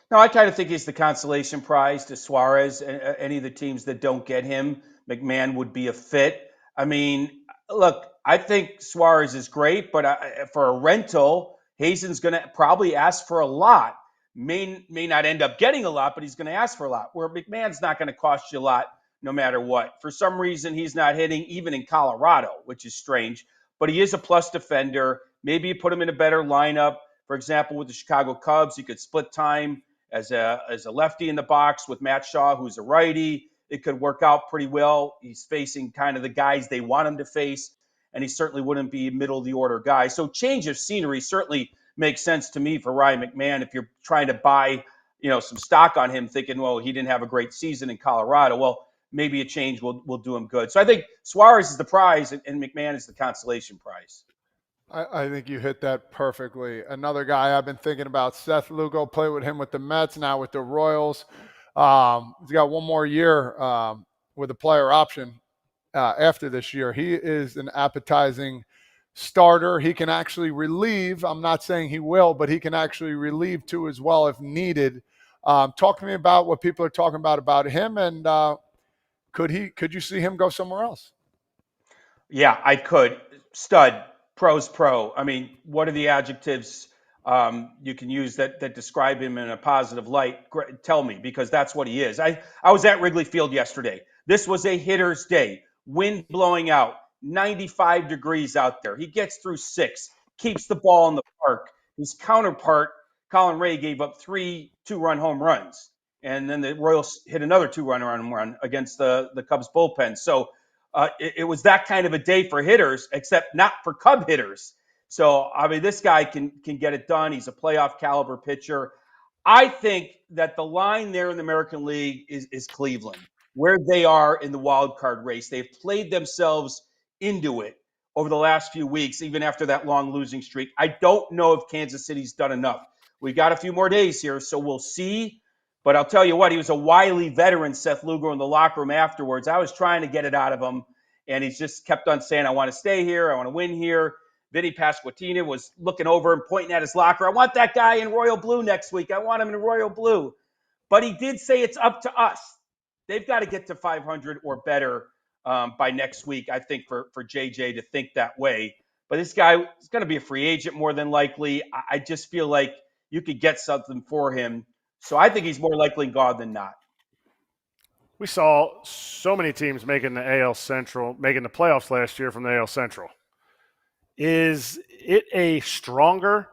No, I kind of think he's the consolation prize to Suarez. Any of the teams that don't get him, McMahon would be a fit. I mean, look, I think Suarez is great, but for a rental, Hazen's going to probably ask for a lot. May not end up getting a lot, but he's going to ask for a lot. Where McMahon's not going to cost you a lot no matter what. For some reason, he's not hitting even in Colorado, which is strange. But he is a plus defender. Maybe you put him in a better lineup. For example, with the Chicago Cubs, you could split time as a lefty in the box with Matt Shaw, who's a righty. It could work out pretty well. He's facing kind of the guys they want him to face, and he certainly wouldn't be a middle-of-the-order guy. So change of scenery certainly makes sense to me for Ryan McMahon if you're trying to buy, some stock on him, thinking, well, he didn't have a great season in Colorado. Well, maybe a change will do him good. So I think Suarez is the prize, and McMahon is the consolation prize. I think you hit that perfectly. Another guy I've been thinking about, Seth Lugo, played with him with the Mets, now with the Royals. He's got one more year with a player option after this year. He is an appetizing starter. He can actually relieve. I'm not saying he will, but he can actually relieve too as well if needed. Talk to me about what people are talking about him, and could you see him go somewhere else? Yeah, I could. Stud. Pro's pro. I mean, what are the adjectives you can use that describe him in a positive light? Tell me, because that's what he is. I was at Wrigley Field yesterday. This was a hitter's day. Wind blowing out, 95 degrees out there. He gets through 6, keeps the ball in the park. His counterpart, Colin Ray, gave up 3 2-run home runs. And then the Royals hit another 2-run home run against the Cubs bullpen. So it was that kind of a day for hitters, except not for Cub hitters. So, I mean, this guy can get it done. He's a playoff caliber pitcher. I think that the line there in the American League is Cleveland, where they are in the wild card race. They've played themselves into it over the last few weeks, even after that long losing streak. I don't know if Kansas City's done enough. We've got a few more days here, so we'll see. But I'll tell you what, he was a wily veteran, Seth Lugo, in the locker room afterwards. I was trying to get it out of him, and he's just kept on saying, I want to stay here. I want to win here. Vinny Pasquantino was looking over and pointing at his locker. I want that guy in royal blue next week. I want him in royal blue. But he did say it's up to us. They've got to get to 500 or better by next week, I think, for JJ to think that way. But this guy is going to be a free agent more than likely. I just feel like you could get something for him. So I think he's more likely gone than not. We saw so many teams making the AL Central, making the playoffs last year from the AL Central. Is it a stronger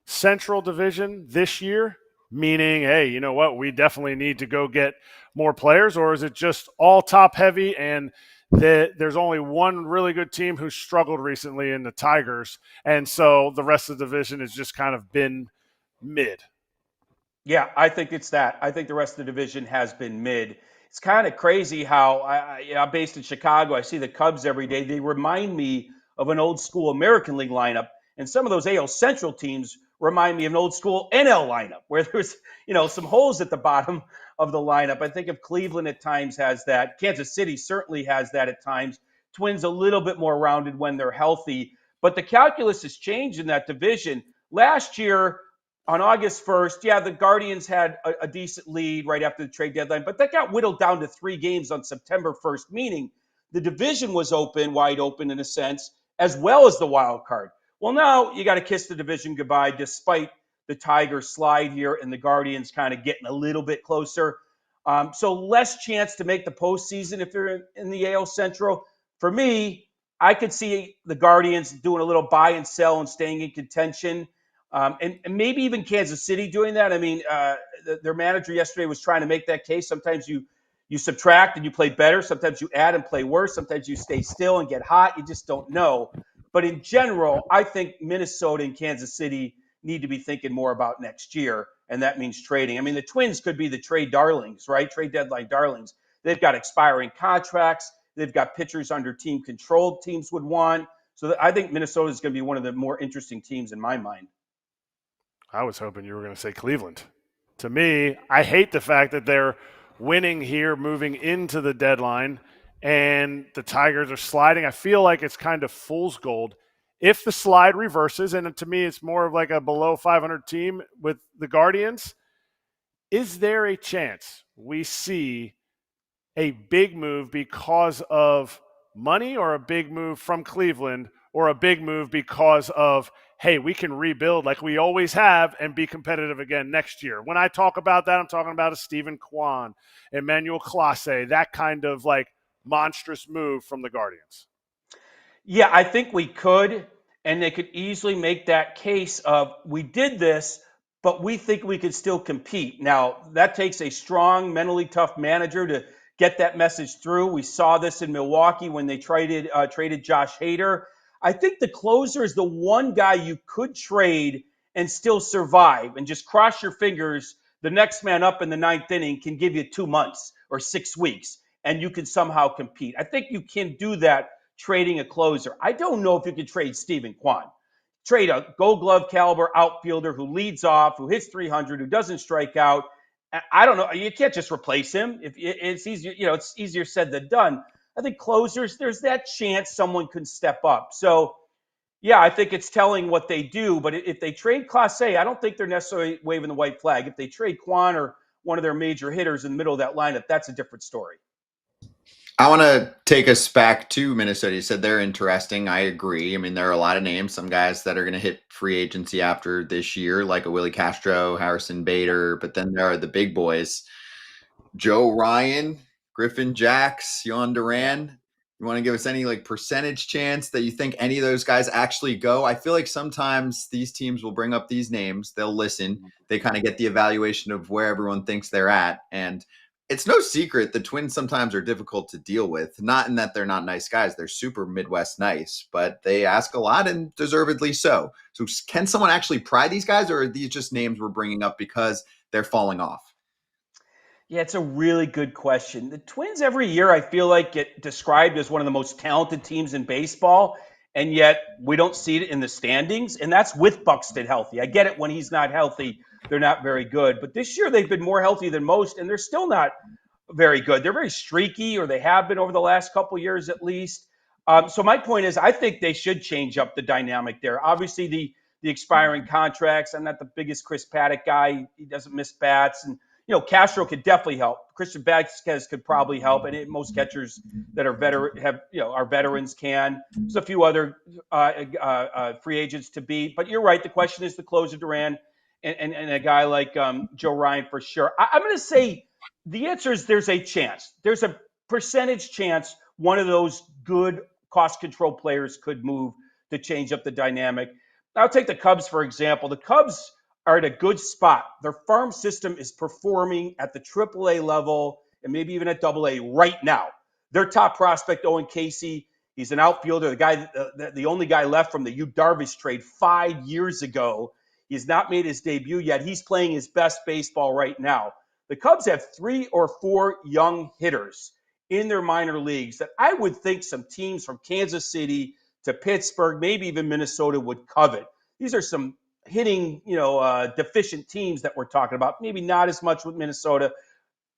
Central division this year? Meaning, hey, you know what? We definitely need to go get more players, or is it just all top heavy and there's only one really good team who's struggled recently in the Tigers, and so the rest of the division has just kind of been mid? Yeah, I think it's that. I think the rest of the division has been mid. It's kind of crazy how I'm based in Chicago. I see the Cubs every day. They remind me of an old school American League lineup. And some of those AL Central teams remind me of an old school NL lineup where there's, some holes at the bottom of the lineup. I think if Cleveland at times has that. Kansas City certainly has that at times. Twins a little bit more rounded when they're healthy. But the calculus has changed in that division. Last year, on August 1st, the Guardians had a decent lead right after the trade deadline, but that got whittled down to 3 games on September 1st, meaning the division was wide open in a sense, as well as the wild card. Well, now you got to kiss the division goodbye, despite the Tigers slide here and the Guardians kind of getting a little bit closer. So less chance to make the postseason if they're in the AL Central. For me, I could see the Guardians doing a little buy and sell and staying in contention. And maybe even Kansas City doing that. I mean, their manager yesterday was trying to make that case. Sometimes you You subtract and you play better. Sometimes you add and play worse. Sometimes you stay still and get hot. You just don't know. But in general, I think Minnesota and Kansas City need to be thinking more about next year, and that means trading. I mean, the Twins could be the trade darlings, right? Trade deadline darlings. They've got expiring contracts. They've got pitchers under team control teams would want. So I think Minnesota is going to be one of the more interesting teams in my mind. I was hoping you were going to say Cleveland. To me, I hate the fact that they're winning here, moving into the deadline, and the Tigers are sliding. I feel like it's kind of fool's gold. If the slide reverses, and to me it's more of like a below 500 team with the Guardians, is there a chance we see a big move because of money, or a big move from Cleveland, or a big move because of, hey, we can rebuild like we always have and be competitive again next year? When I talk about that, I'm talking about a Steven Kwan, Emmanuel Clase, that kind of like monstrous move from the Guardians. Yeah, I think we could, and they could easily make that case of, we did this, but we think we could still compete. Now, that takes a strong, mentally tough manager to get that message through. We saw this in Milwaukee when they traded Josh Hader. I think the closer is the one guy you could trade and still survive, and just cross your fingers the next man up in the ninth inning can give you 2 months or 6 weeks, and you can somehow compete. I think you can do that trading a closer. I don't know if you could trade Steven Kwan. Trade a Gold Glove caliber outfielder who leads off, who hits 300, who doesn't strike out. I don't know. You can't just replace him. If it's easier, it's easier said than done. I think closers, there's that chance someone could step up. So, yeah, I think it's telling what they do. But if they trade Clase, I don't think they're necessarily waving the white flag. If they trade Kwan or one of their major hitters in the middle of that lineup, that's a different story. I want to take us back to Minnesota. You said they're interesting. I agree. I mean, there are a lot of names, some guys that are going to hit free agency after this year, like a Willie Castro, Harrison Bader, but then there are the big boys, Joe Ryan, Griffin Jacks, Yon Duran. You want to give us any like percentage chance that you think any of those guys actually go? I feel like sometimes these teams will bring up these names. They'll listen. They kind of get the evaluation of where everyone thinks they're at. And it's no secret the Twins sometimes are difficult to deal with. Not in that they're not nice guys. They're super Midwest nice, but they ask a lot, and deservedly so. So can someone actually pry these guys, or are these just names we're bringing up because they're falling off? Yeah, it's a really good question. The Twins every year, I feel like, get described as one of the most talented teams in baseball, and yet we don't see it in the standings, and that's with Buxton healthy. I get it, when he's not healthy, they're not very good. But this year they've been more healthy than most, and they're still not very good. They're very streaky, or they have been over the last couple of years at least. So my point is, I think they should change up the dynamic there. Obviously, the expiring contracts. I'm not the biggest Chris Paddock guy. He doesn't miss bats, and Castro could definitely help. Christian Vasquez could probably help, and most catchers that are are veterans can. There's a few other free agents to beat, but you're right. The question is the closer Duran and a guy like Joe Ryan for sure. I'm going to say the answer is there's a chance. There's a percentage chance one of those good cost control players could move to change up the dynamic. I'll take the Cubs, for example. The Cubs are at a good spot. Their farm system is performing at the AAA level and maybe even at AA right now. Their top prospect, Owen Casey, he's an outfielder, the only guy left from the Yu Darvish trade 5 years ago. He's not made his debut yet. He's playing his best baseball right now. The Cubs have 3 or 4 young hitters in their minor leagues that I would think some teams from Kansas City to Pittsburgh, maybe even Minnesota, would covet. These are some hitting, deficient teams that we're talking about. Maybe not as much with Minnesota,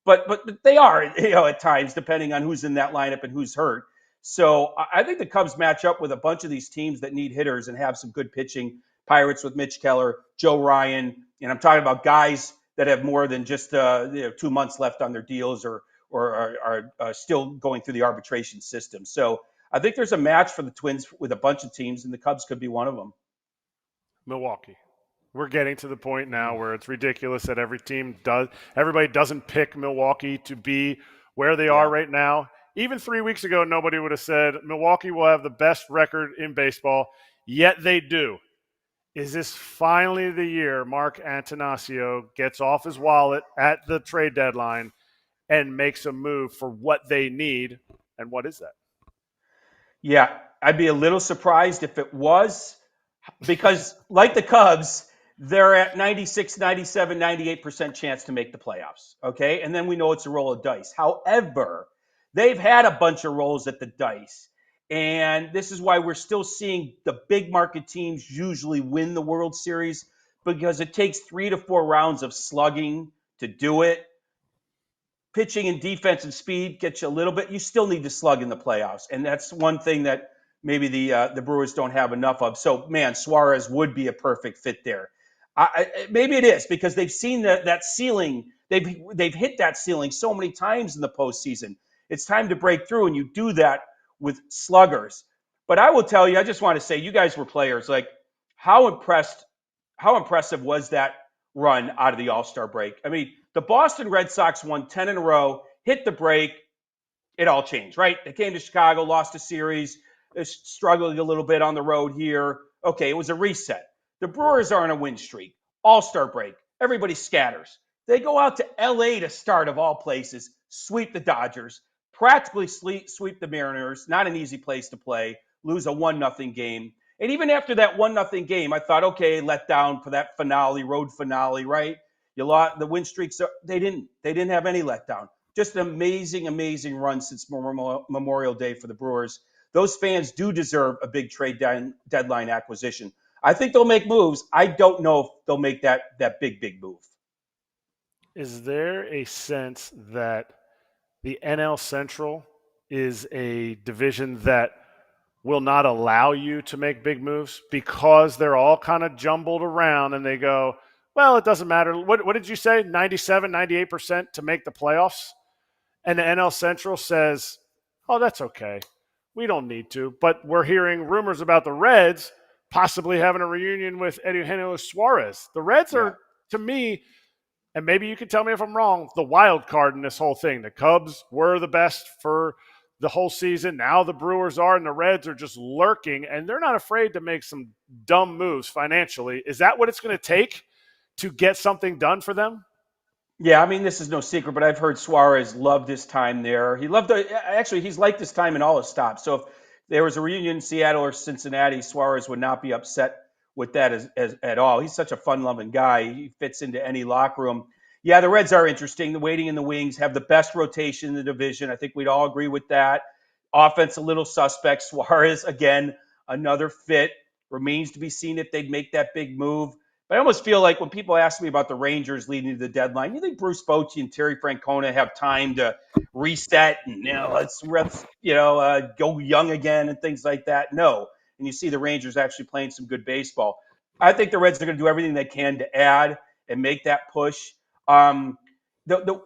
but they are, at times, depending on who's in that lineup and who's hurt. So I think the Cubs match up with a bunch of these teams that need hitters and have some good pitching. Pirates with Mitch Keller, Joe Ryan, and I'm talking about guys that have more than just 2 months left on their deals or are still going through the arbitration system. So I think there's a match for the Twins with a bunch of teams, and the Cubs could be one of them. Milwaukee. We're getting to the point now where it's ridiculous that everybody doesn't pick Milwaukee to be where they are right now. Even 3 weeks ago, nobody would have said Milwaukee will have the best record in baseball, yet they do. Is this finally the year Mark Attanasio gets off his wallet at the trade deadline and makes a move for what they need. And what is that? Yeah, I'd be a little surprised if it was, because like the Cubs, they're at 96, 97, 98% chance to make the playoffs. Okay. And then we know it's a roll of dice. However, they've had a bunch of rolls at the dice. And this is why we're still seeing the big market teams usually win the World Series, because it takes 3 to 4 rounds of slugging to do it. Pitching and defensive speed gets you a little bit. You still need to slug in the playoffs, and that's one thing that maybe the Brewers don't have enough of. So, man, Suarez would be a perfect fit there. Maybe it is because they've seen that ceiling. They've hit that ceiling so many times in the postseason. It's time to break through, and you do that with sluggers. But I will tell you, I just want to say, you guys were players. Like, how impressive was that run out of the All-Star break? I mean, the Boston Red Sox won 10 in a row, hit the break, it all changed, right? They came to Chicago, lost a series, struggling a little bit on the road here. Okay, it was a reset. The Brewers are on a win streak. All-Star break. Everybody scatters. They go out to LA to start, of all places, sweep the Dodgers, practically sweep the Mariners. Not an easy place to play. Lose a 1-0 game. And even after that 1-0 game, I thought, okay, let down for that road finale, right? You lost the win streaks. They didn't have any letdown. Just an amazing run since Memorial Day for the Brewers. Those fans do deserve a big trade deadline acquisition. I think they'll make moves. I don't know if they'll make that big move. Is there a sense that the NL Central is a division that will not allow you to make big moves because they're all kind of jumbled around and they go, well, it doesn't matter. What did you say? 97, 98% to make the playoffs? And the NL Central says, oh, that's okay. We don't need to. But we're hearing rumors about the Reds possibly having a reunion with Eugenio Suárez. The Reds are, to me, and maybe you can tell me if I'm wrong, the wild card in this whole thing. The Cubs were the best for the whole season. Now the Brewers are, and the Reds are just lurking, and they're not afraid to make some dumb moves financially. Is that what it's going to take to get something done for them? Yeah, I mean, this is no secret, but I've heard Suarez loved his time there. He's liked his time in all his stops. So if there was a reunion in Seattle or Cincinnati, Suarez would not be upset with that at all. He's such a fun-loving guy. He fits into any locker room. Yeah, the Reds are interesting. The waiting in the wings, have the best rotation in the division. I think we'd all agree with that. Offense, a little suspect. Suarez, again, another fit. Remains to be seen if they'd make that big move. But I almost feel like when people ask me about the Rangers leading to the deadline, you think Bruce Bochy and Terry Francona have time to reset and let's go young again and things like that? No. And you see the Rangers actually playing some good baseball. I think the Reds are going to do everything they can to add and make that push. The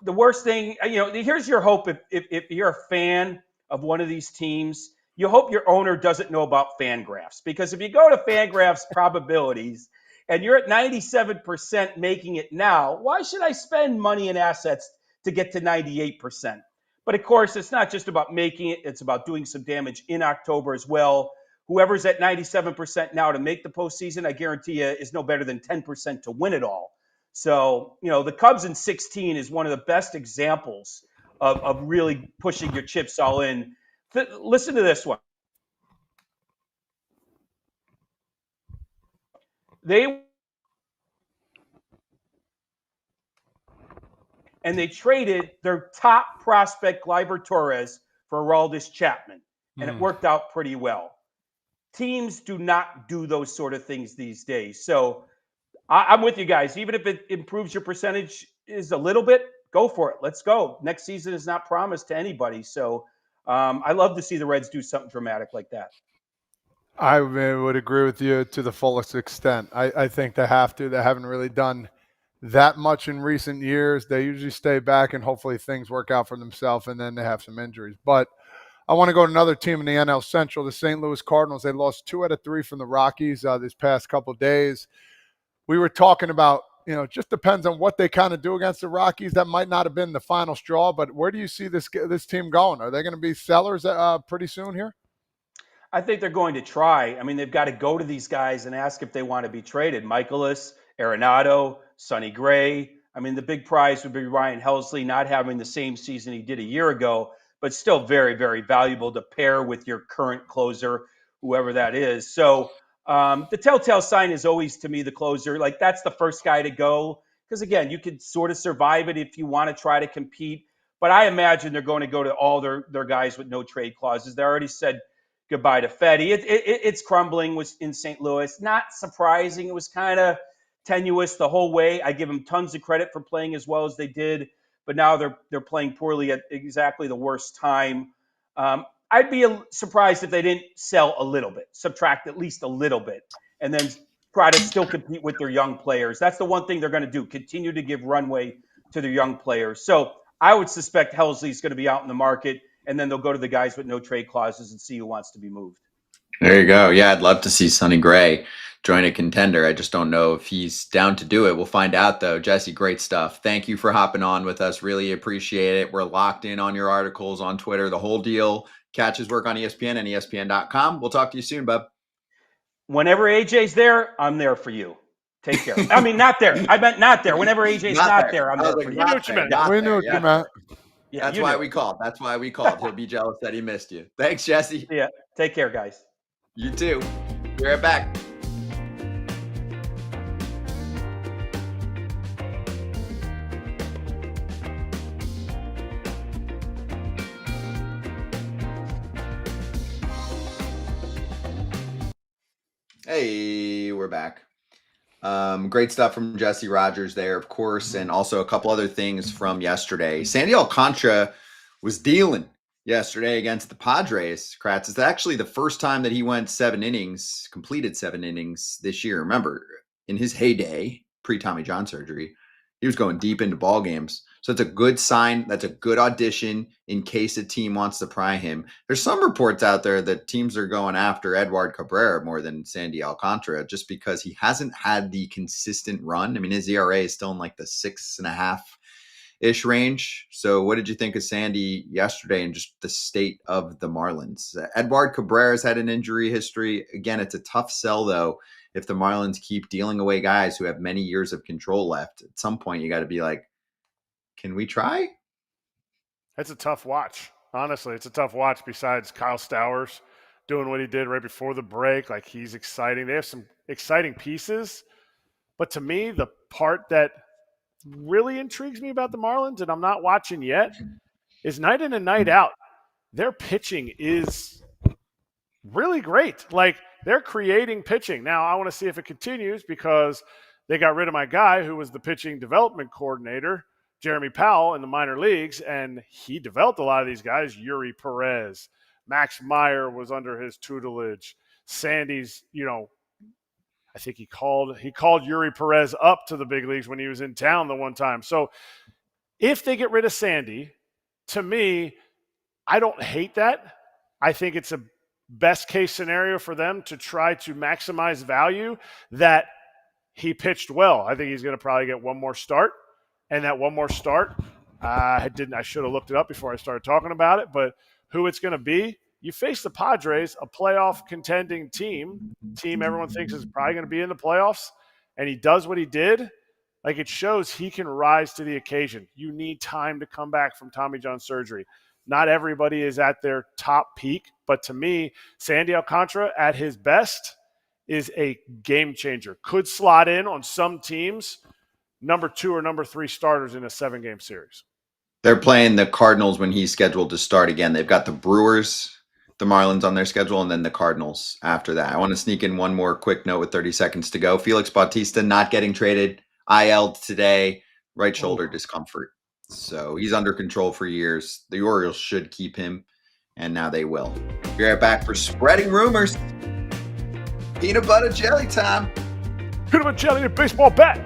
worst thing, here's your hope if you're a fan of one of these teams. You hope your owner doesn't know about Fangraphs, because if you go to Fangraphs probabilities and you're at 97% making it now, why should I spend money and assets to get to 98%? But of course, it's not just about making it. It's about doing some damage in October as well. Whoever's at 97% now to make the postseason, I guarantee you, is no better than 10% to win it all. So, the Cubs in 16 is one of the best examples of really pushing your chips all in. Listen to this one. They traded their top prospect, Gleyber Torres, for Aroldis Chapman, and it worked out pretty well. Teams do not do those sort of things these days. So I'm with you guys. Even if it improves your percentage is a little bit, go for it. Let's go. Next season is not promised to anybody. So I love to see the Reds do something dramatic like that. I would agree with you to the fullest extent. I think they have to. They haven't really done that much in recent years. They usually stay back and hopefully things work out for themselves, and then they have some injuries. But I want to go to another team in the NL Central, the St. Louis Cardinals. They lost 2 out of 3 from the Rockies this past couple of days. We were talking about, it just depends on what they kind of do against the Rockies. That might not have been the final straw, but where do you see this team going? Are they going to be sellers pretty soon here? I think they're going to try. I mean, they've got to go to these guys and ask if they want to be traded. Michaelis, Arenado, Sonny Gray. I mean, the big prize would be Ryan Helsley not having the same season he did a year ago, but still very, very valuable to pair with your current closer, whoever that is. So the telltale sign is always, to me, the closer. Like, that's the first guy to go. Because, again, you could sort of survive it if you want to try to compete. But I imagine they're going to go to all their guys with no trade clauses. They already said goodbye to Fedde. It's crumbling was in St. Louis. Not surprising. It was kind of tenuous the whole way. I give them tons of credit for playing as well as they did, but now they're playing poorly at exactly the worst time. I'd be surprised if they didn't sell a little bit, subtract at least a little bit, and then try to still compete with their young players. That's the one thing they're going to do, continue to give runway to their young players. So I would suspect Helsley's going to be out in the market, and then they'll go to the guys with no trade clauses and see who wants to be moved. There you go. Yeah, I'd love to see Sonny Gray join a contender. I just don't know if he's down to do it. We'll find out, though. Jesse, great stuff. Thank you for hopping on with us. Really appreciate it. We're locked in on your articles on Twitter, the whole deal. Catch his work on ESPN and ESPN.com. We'll talk to you soon, bub. Whenever AJ's there, I'm there for you. Take care. I mean, not there. I meant not there. Whenever AJ's not there, I'm there for you. We knew what you meant. Yeah, That's why we called. That's why we called. He'll be jealous that he missed you. Thanks, Jesse. Yeah. Take care, guys. You too. Be right back. Hey, we're back. Great stuff from Jesse Rogers there, of course, and also a couple other things from yesterday. Sandy Alcantara was dealing yesterday against the Padres. Kratz, it's actually the first time that he went 7 innings, completed 7 innings this year. Remember, in his heyday, pre-Tommy John surgery, he was going deep into ball games. So it's a good sign. That's a good audition in case a team wants to pry him. There's some reports out there that teams are going after Edward Cabrera more than Sandy Alcantara just because he hasn't had the consistent run. I mean, his ERA is still in like the 6.5-ish range. So what did you think of Sandy yesterday and just the state of the Marlins? Edward Cabrera's had an injury history. Again, it's a tough sell, though, if the Marlins keep dealing away guys who have many years of control left. At some point, you got to be like, can we try? It's a tough watch. Honestly, it's a tough watch besides Kyle Stowers doing what he did right before the break. Like, he's exciting. They have some exciting pieces. But to me, the part that really intrigues me about the Marlins, and I'm not watching yet, is night in and night out, their pitching is really great. Like, they're creating pitching. Now, I want to see if it continues because they got rid of my guy who was the pitching development coordinator, Jeremy Powell, in the minor leagues, and he developed a lot of these guys. Yuri Perez, Max Meyer was under his tutelage. Sandy's, I think he called Yuri Perez up to the big leagues when he was in town the one time. So if they get rid of Sandy, to me, I don't hate that. I think it's a best case scenario for them to try to maximize value that he pitched well. I think he's going to probably get one more start. And that one more start, I should have looked it up before I started talking about it, but who it's going to be, you face the Padres, a playoff contending team everyone thinks is probably going to be in the playoffs, and he does what he did. Like, it shows he can rise to the occasion. You need time to come back from Tommy John surgery. Not everybody is at their top peak, but to me, Sandy Alcantara at his best is a game changer. Could slot in on some teams number 2 or number 3 starters in a 7-game series. They're playing the Cardinals when he's scheduled to start again. They've got the Brewers, the Marlins on their schedule, and then the Cardinals after that. I want to sneak in one more quick note with 30 seconds to go. Felix Bautista not getting traded. IL'd today, right shoulder discomfort. So he's under control for years. The Orioles should keep him, and now they will. Be right back for Spreading Rumors. Peanut butter jelly time. Peanut butter jelly and baseball bat.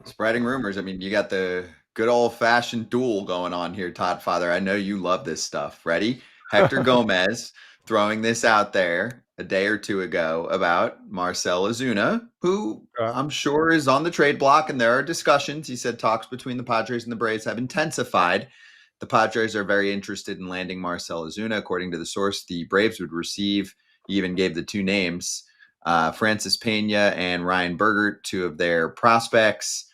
Spreading rumors. I mean, you got the good old-fashioned duel going on here, Todd Father. I know you love this stuff. Ready? Hector Gomez throwing this out there a day or two ago about Marcel Ozuna, who I'm sure is on the trade block, and there are discussions. He said talks between the Padres and the Braves have intensified. The Padres are very interested in landing Marcel Ozuna. According to the source, the Braves would receive, he even gave the two names, Francis Pena and Ryan Bergert, two of their prospects.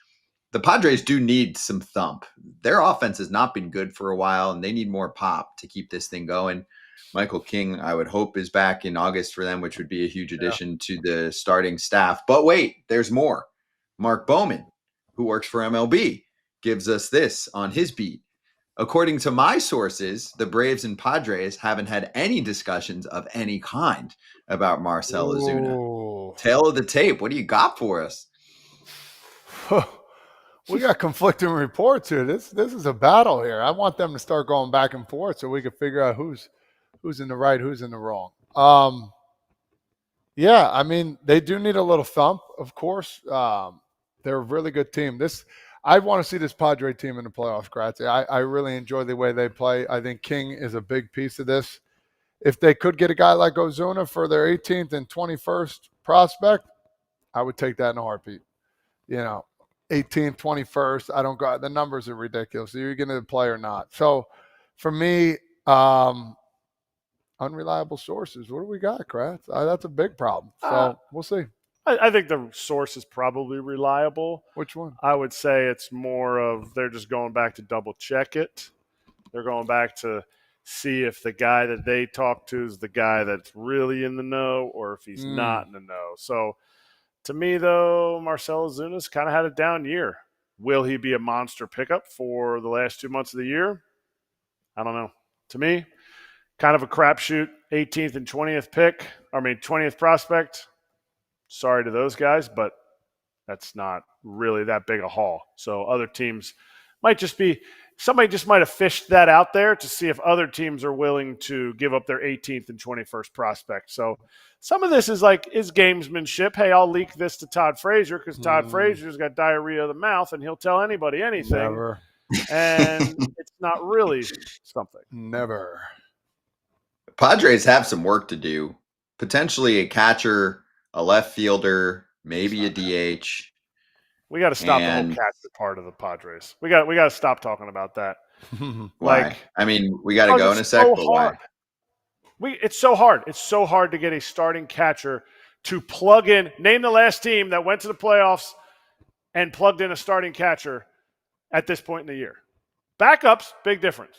The Padres do need some thump. Their offense has not been good for a while, and they need more pop to keep this thing going. Michael King, I would hope, is back in August for them, which would be a huge addition to the starting staff. But wait, there's more. Mark Bowman, who works for MLB, gives us this on his beat. According to my sources, the Braves and Padres haven't had any discussions of any kind about Marcel Ozuna. Tail of the tape. What do you got for us? We got conflicting reports here. This is a battle here. I want them to start going back and forth so we can figure out who's in the right, who's in the wrong. Yeah, I mean, they do need a little thump, of course. They're a really good team. I want to see this Padre team in the playoffs, Kratz. I really enjoy the way they play. I think King is a big piece of this. If they could get a guy like Ozuna for their 18th and 21st prospect, I would take that in a heartbeat. 18th, 21st, I don't go. The numbers are ridiculous. Are you going to play or not? So for me, unreliable sources. What do we got, Kratz? That's a big problem. So we'll see. I think the source is probably reliable. Which one? I would say it's more of they're just going back to double check it. They're going back to see if the guy that they talk to is the guy that's really in the know or if he's not in the know. So to me, though, Marcel Ozuna's kind of had a down year. Will he be a monster pickup for the last 2 months of the year? I don't know. To me, kind of a crapshoot. 18th and 20th 20th prospect. Sorry to those guys, but that's not really that big a haul. So other teams might just be – somebody just might have fished that out there to see if other teams are willing to give up their 18th and 21st prospect. So some of this is gamesmanship. Hey, I'll leak this to Todd Frazier because Todd Frazier's got diarrhea of the mouth and he'll tell anybody anything. Never. And it's not really something. Never. Padres have some work to do. Potentially a catcher, a left fielder, maybe a DH. We got to stop the whole catcher part of the Padres. We got to stop talking about that. Why? We got to go in a sec, but why? It's so hard. It's so hard to get a starting catcher to plug in. Name the last team that went to the playoffs and plugged in a starting catcher at this point in the year. Backups, big difference.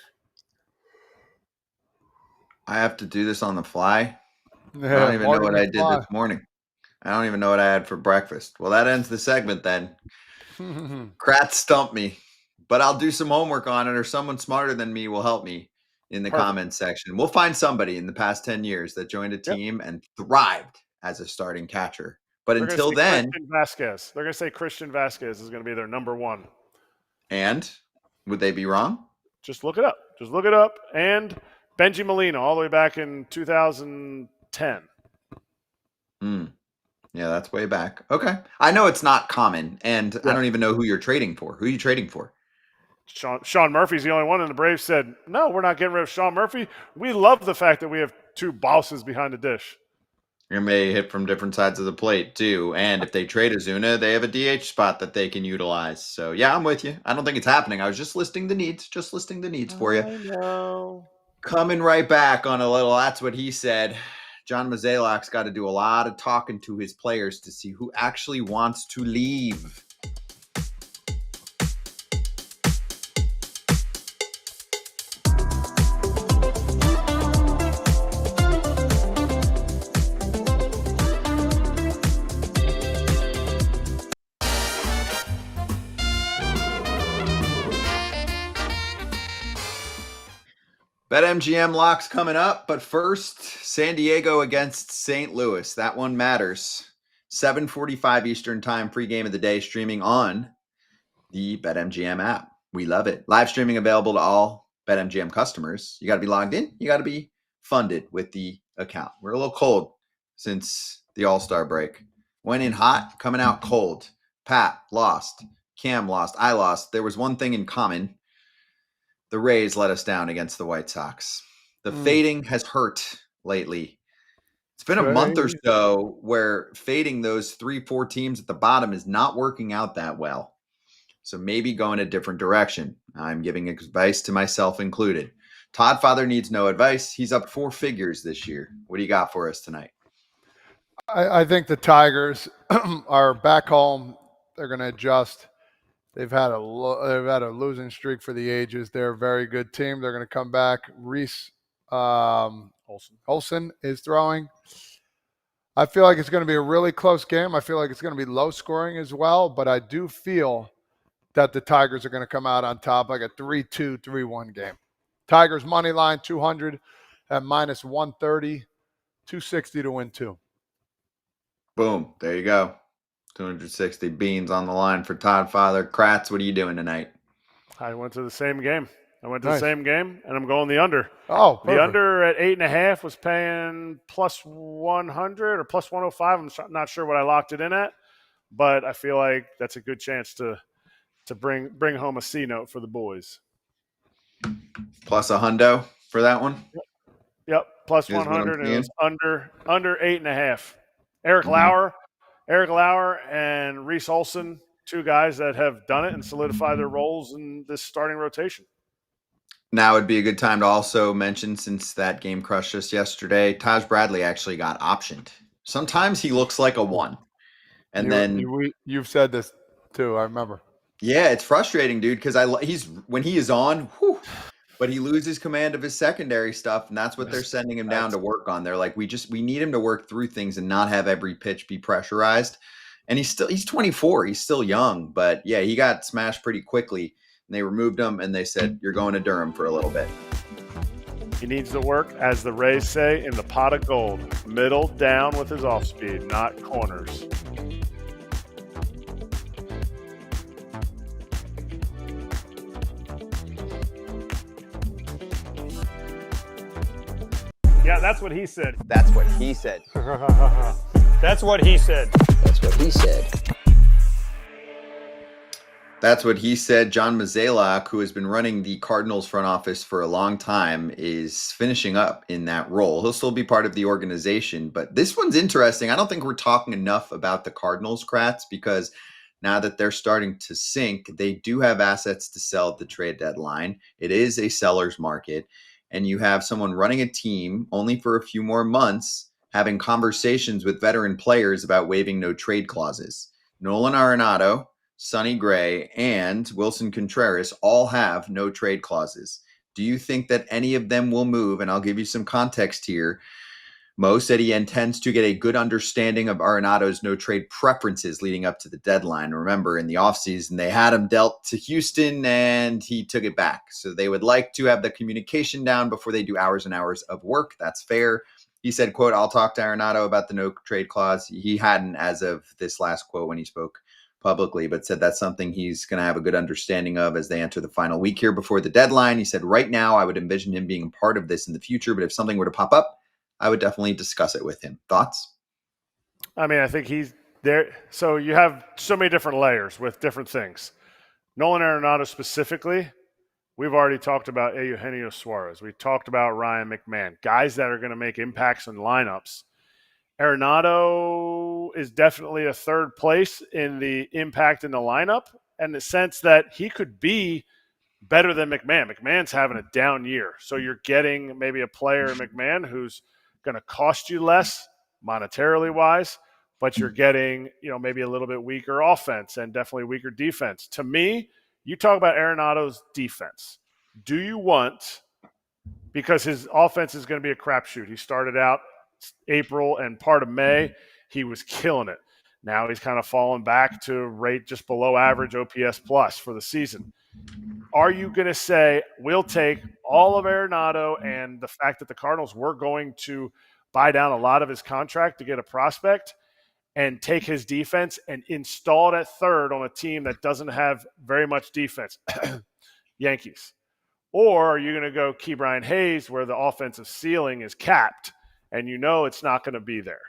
I have to do this on the fly. Yeah, I don't even know what I did this morning. I don't even know what I had for breakfast. Well, that ends the segment then. Kratz stumped me, but I'll do some homework on it, or someone smarter than me will help me in the comments section. We'll find somebody in the past 10 years that joined a team and thrived as a starting catcher. But until then, they're going to say Christian Vasquez is going to be their number one. And would they be wrong? Just look it up. And Benji Molina all the way back in 2010. Yeah, that's way back. Okay. I know it's not common, and I don't even know who you're trading for. Who are you trading for? Sean Murphy's the only one, and the Braves said, no, we're not getting rid of Sean Murphy. We love the fact that we have two bosses behind the dish. You may hit from different sides of the plate, too. And if they trade Ozuna, they have a DH spot that they can utilize. So, yeah, I'm with you. I don't think it's happening. I was just listing the needs. For you. I know. Coming right back on a little, that's what he said. John Mozeliak's got to do a lot of talking to his players to see who actually wants to leave. BetMGM locks coming up, but first, San Diego against St. Louis. That one matters. 7:45 Eastern Time, pregame of the day, streaming on the BetMGM app. We love it. Live streaming available to all BetMGM customers. You got to be logged in. You got to be funded with the account. We're a little cold since the All-Star break. Went in hot, coming out cold. Pat lost. Cam lost. I lost. There was one thing in common. The Rays let us down against the White Sox. The fading has hurt lately. It's been a month or so where fading those 3-4 teams at the bottom is not working out that well. So maybe going a different direction. I'm giving advice to myself included. Todd Father needs no advice. He's up 4 figures this year. What do you got for us tonight? I think the Tigers are back home. They're going to adjust. They've had a losing streak for the ages. They're a very good team. They're going to come back. Reese Olsen is throwing. I feel like it's going to be a really close game. I feel like it's going to be low scoring as well, but I do feel that the Tigers are going to come out on top like a 3-2, 3-1 game. Tigers money line 200 at minus 130, 260 to win 2. Boom. There you go. 260 beans on the line for Todd Father. Kratz, what are you doing tonight? I went to the same game. The same game, and I'm going the under. Oh, perfect. The under at 8.5 was paying plus 100 or plus 105. I'm not sure what I locked it in at, but I feel like that's a good chance to bring home a C note for the boys. Plus a hundo for that one? Yep, plus 100, and it was under 8.5. Eric Lauer and Reese Olsen, 2 guys that have done it and solidified their roles in this starting rotation. Now would be a good time to also mention, since that game crushed us yesterday, Taj Bradley actually got optioned. Sometimes he looks like a 1. And you've said this too, I remember. Yeah, it's frustrating, dude, because when he is on, but he loses command of his secondary stuff, and that's what they're sending him down to work on. They're like, we need him to work through things and not have every pitch be pressurized. And he's 24, he's still young, but yeah, he got smashed pretty quickly. And they removed him, and they said, you're going to Durham for a little bit. He needs to work, as the Rays say, in the pot of gold. Middle down with his off speed, not corners. Yeah, that's what he said. That's what he said. That's what he said. That's what he said. That's what he said. John Mozeliak, who has been running the Cardinals front office for a long time, is finishing up in that role. He'll still be part of the organization, but this one's interesting. I don't think we're talking enough about the Cardinals, Kratz, because now that they're starting to sink, they do have assets to sell at the trade deadline. It is a seller's market, and you have someone running a team only for a few more months, having conversations with veteran players about waiving no trade clauses. Nolan Arenado, Sonny Gray, and Wilson Contreras all have no trade clauses. Do you think that any of them will move? And I'll give you some context here. Mo said he intends to get a good understanding of Arenado's no trade preferences leading up to the deadline. Remember, in the offseason, they had him dealt to Houston and he took it back. So they would like to have the communication down before they do hours and hours of work. That's fair. He said, quote, I'll talk to Arenado about the no trade clause. He hadn't as of this last quote when he spoke publicly, but said that's something he's going to have a good understanding of as they enter the final week here before the deadline. He said, right now, I would envision him being a part of this in the future, but if something were to pop up, I would definitely discuss it with him. Thoughts? I mean, I think he's there. So you have so many different layers with different things. Nolan Arenado specifically, we've already talked about Eugenio Suárez. We talked about Ryan McMahon, guys that are going to make impacts in lineups. Arenado is definitely a third place in the impact in the lineup, in the sense that he could be better than McMahon. McMahon's having a down year. So you're getting maybe a player in McMahon who's going to cost you less monetarily wise, but you're getting, maybe a little bit weaker offense and definitely weaker defense. To me, you talk about Arenado's defense. Do you want, because his offense is going to be a crapshoot. He started out April and part of May, he was killing it. Now he's kind of fallen back to rate just below average OPS plus for the season. Are you going to say, we'll take all of Arenado and the fact that the Cardinals were going to buy down a lot of his contract to get a prospect and take his defense and install it at third on a team that doesn't have very much defense? Yankees. Or are you going to go Ke'Bryan Hayes where the offensive ceiling is capped and it's not going to be there?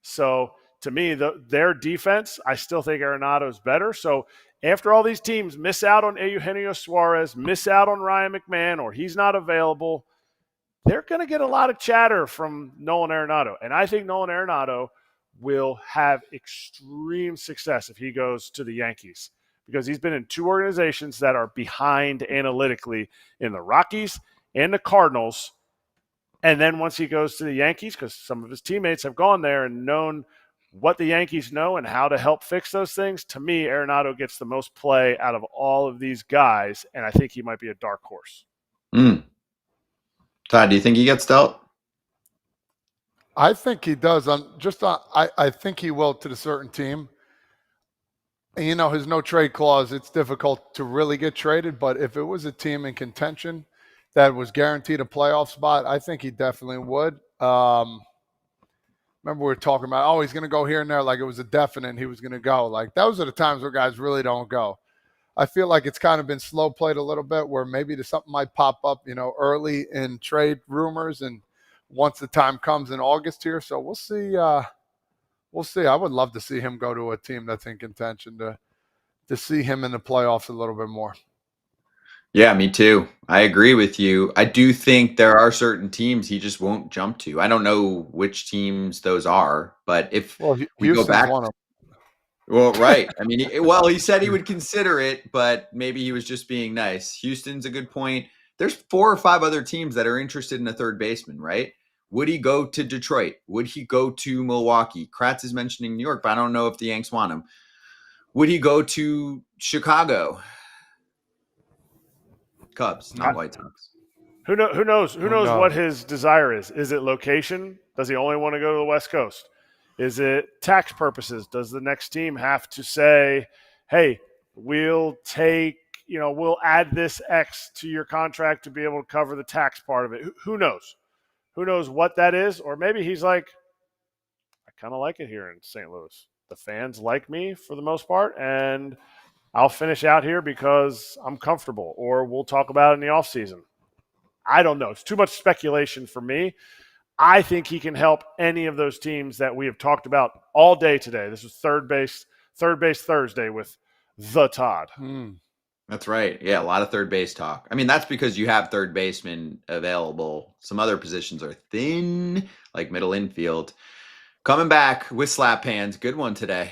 So to me, their defense, I still think Arenado is better. So after all these teams miss out on Eugenio Suárez, miss out on Ryan McMahon, or he's not available, they're going to get a lot of chatter from Nolan Arenado. And I think Nolan Arenado will have extreme success if he goes to the Yankees, because he's been in two organizations that are behind analytically, in the Rockies and the Cardinals. And then once he goes to the Yankees, because some of his teammates have gone there and known what the Yankees know and how to help fix those things, to me, Arenado gets the most play out of all of these guys, and I think he might be a dark horse. Todd, do you think he gets dealt? I think he does. I think he will to the certain team. And, you know, his no trade clause, it's difficult to really get traded. But if it was a team in contention that was guaranteed a playoff spot, I think he definitely would. Remember we were talking about, he's going to go here and there, like it was a definite he was going to go. Like those are the times where guys really don't go. I feel like it's kind of been slow played a little bit, where maybe something might pop up, you know, early in trade rumors, and once the time comes in August here. So we'll see. We'll see. I would love to see him go to a team that's in contention, to see him in the playoffs a little bit more. Yeah, me too. I agree with you. I do think there are certain teams he just won't jump to. I don't know which teams those are, but if we go back, one of them. Well, right. I mean, he said he would consider it, but maybe he was just being nice. Houston's a good point. There's 4 or 5 other teams that are interested in a third baseman, right? Would he go to Detroit? Would he go to Milwaukee? Kratz is mentioning New York, but I don't know if the Yanks want him. Would he go to Chicago? Cubs, not White Sox. Who knows what his desire is? Is it location? Does he only want to go to the West Coast? Is it tax purposes? Does the next team have to say, hey, we'll add this X to your contract to be able to cover the tax part of it? Who knows? Who knows what that is? Or maybe he's like, I kind of like it here in St. Louis. The fans like me for the most part, and I'll finish out here because I'm comfortable, or we'll talk about it in the offseason. I don't know. It's too much speculation for me. I think he can help any of those teams that we have talked about all day today. This is Third Base Thursday with the Todd. That's right. Yeah, a lot of third base talk. I mean, that's because you have third basemen available. Some other positions are thin, like middle infield. Coming back with slap hands. Good one today.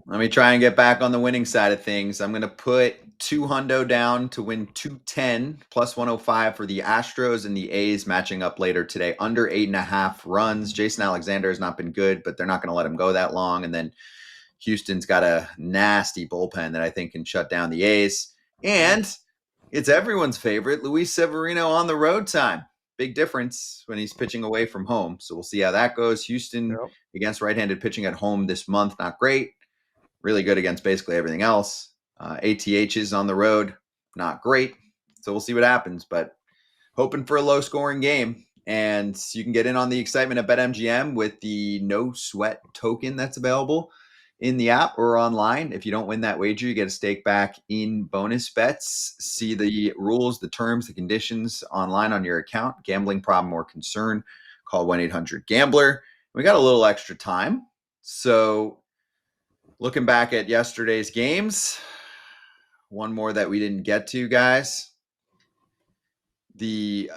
Let me try and get back on the winning side of things. I'm going to put $200 down to win 210 plus 105 for the Astros and the A's matching up later today. Under 8.5 runs. Jason Alexander has not been good, but they're not going to let him go that long. And then Houston's got a nasty bullpen that I think can shut down the A's. And it's everyone's favorite, Luis Severino on the road time. Big difference when he's pitching away from home. So we'll see how that goes. Houston against right-handed pitching at home this month, not great. Really good against basically everything else. ATH is on the road, not great. So we'll see what happens, but hoping for a low-scoring game. And you can get in on the excitement at BetMGM with the no sweat token that's available in the app or online. If you don't win that wager, you get a stake back in bonus bets. See the rules, the terms, the conditions online on your account. Gambling problem or concern, call 1-800-GAMBLER. We got a little extra time. So looking back at yesterday's games, one more that we didn't get to, guys. The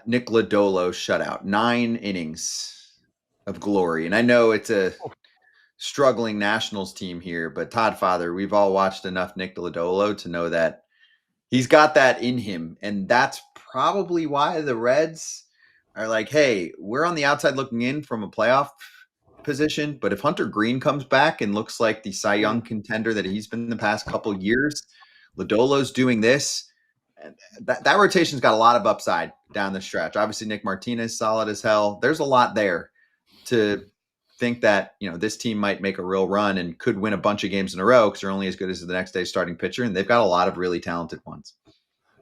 Nick Lodolo shutout, 9 innings of glory. And I know it's a struggling Nationals team here, but Todd Father, we've all watched enough Nick Lodolo to know that he's got that in him. And that's probably why the Reds are like, hey, we're on the outside looking in from a playoff position, but if Hunter Green comes back and looks like the Cy Young contender that he's been the past couple years, Lodolo's doing this, and that rotation's got a lot of upside down the stretch. Obviously, Nick Martinez, solid as hell. There's a lot there to think that, you know, this team might make a real run and could win a bunch of games in a row because they're only as good as the next day's starting pitcher, and they've got a lot of really talented ones.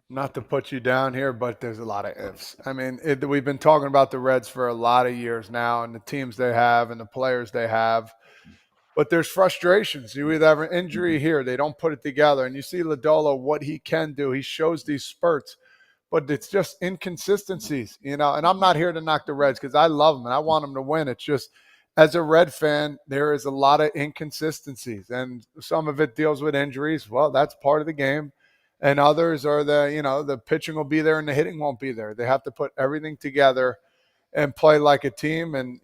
Not to put you down here, but there's a lot of ifs. I mean, we've been talking about the Reds for a lot of years now and the teams they have and the players they have. But there's frustrations. You either have an injury here, they don't put it together. And you see Lodolo, what he can do. He shows these spurts, but it's just inconsistencies, And I'm not here to knock the Reds because I love them and I want them to win. It's just, as a Red fan, there is a lot of inconsistencies, and some of it deals with injuries. Well, that's part of the game. And others are the pitching will be there and the hitting won't be there. They have to put everything together and play like a team. And,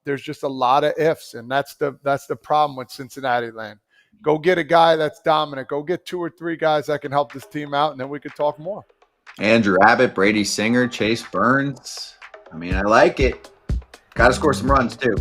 there's just a lot of ifs, and that's the problem with Cincinnati land. Go get a guy that's dominant. Go get 2 or 3 guys that can help this team out, and then we could talk more. Andrew Abbott, Brady Singer, Chase Burns. I mean, I like it. Got to score some runs, too.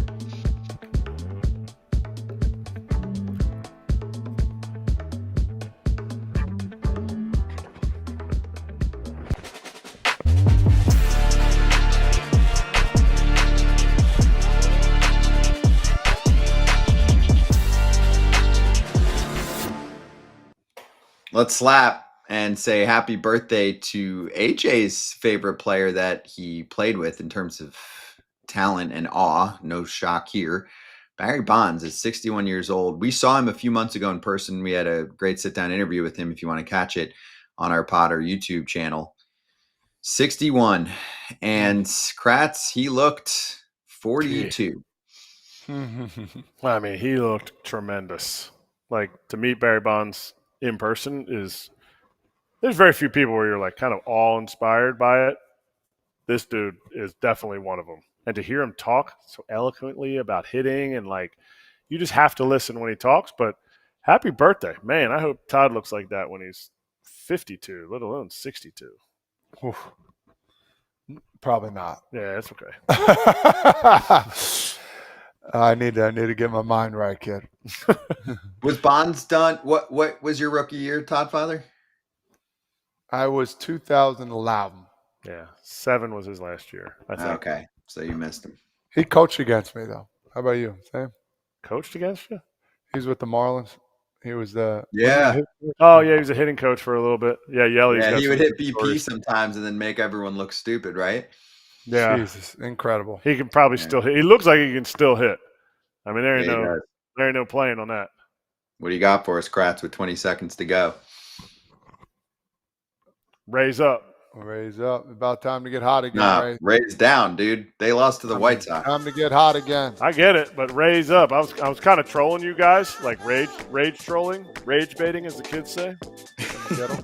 Let's slap and say happy birthday to AJ's favorite player that he played with in terms of talent and awe. No shock here. Barry Bonds is 61 years old. We saw him a few months ago in person. We had a great sit-down interview with him if you want to catch it on our Potter YouTube channel. 61. And Kratz, he looked 42. I mean, he looked tremendous. Like, to meet Barry Bonds in person there's very few people where you're like kind of awe-inspired by it. This dude is definitely one of them. And to hear him talk so eloquently about hitting and you just have to listen when he talks. But happy birthday. Man, I hope Todd looks like that when he's 52, let alone 62. Oof. Probably not. Yeah, that's okay. I need to get my mind right, kid. Was Bonds done? What was your rookie year, Todd Father? I was 2011. Yeah, 7 was his last year, I think. Okay, so you missed him. He coached against me, though. How about you, Sam? Coached against you? He's with the Marlins. He was the yeah. Oh yeah, he was a hitting coach for a little bit. Yeah, Yelly's Yeah, got he would some hit BP stories. sometimes and then make everyone look stupid, right? Yeah, Jesus, incredible. he can probably still hit. He looks like he can still hit. I mean, there ain't Yeah, no playing on that. What do you got for us, Kratz, with 20 seconds to go? Raise up. Raise up. About time to get hot again, Nah, Ray. raise down, dude. They lost to the White Sox. Time to get hot again. I get it, but raise up. I was kind of trolling you guys, like rage trolling, rage baiting, as the kids say. Get 'em?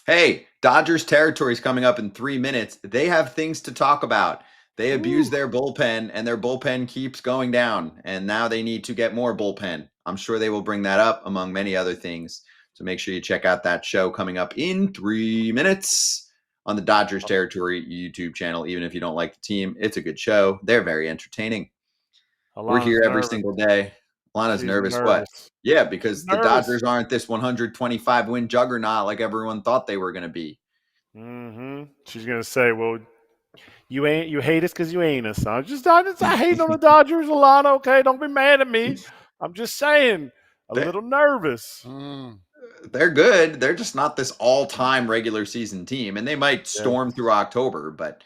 Hey, Dodgers territory is coming up in 3 minutes. They have things to talk about. They abuse their bullpen, and their bullpen keeps going down, and now they need to get more bullpen. I'm sure they will bring that up, among many other things. So make sure you check out that show coming up in 3 minutes on the Dodgers territory YouTube channel. Even if you don't like the team, it's a good show. They're very entertaining. We're here every single day. Lana's nervous. What? Yeah, because the Dodgers aren't this 125-win juggernaut like everyone thought they were going to be. Mm-hmm. She's going to say, well, you hate us because you ain't us. I hate on the Dodgers a lot, okay? Don't be mad at me. I'm just saying, little nervous. They're good. They're just not this all-time regular season team, and they might storm through October, but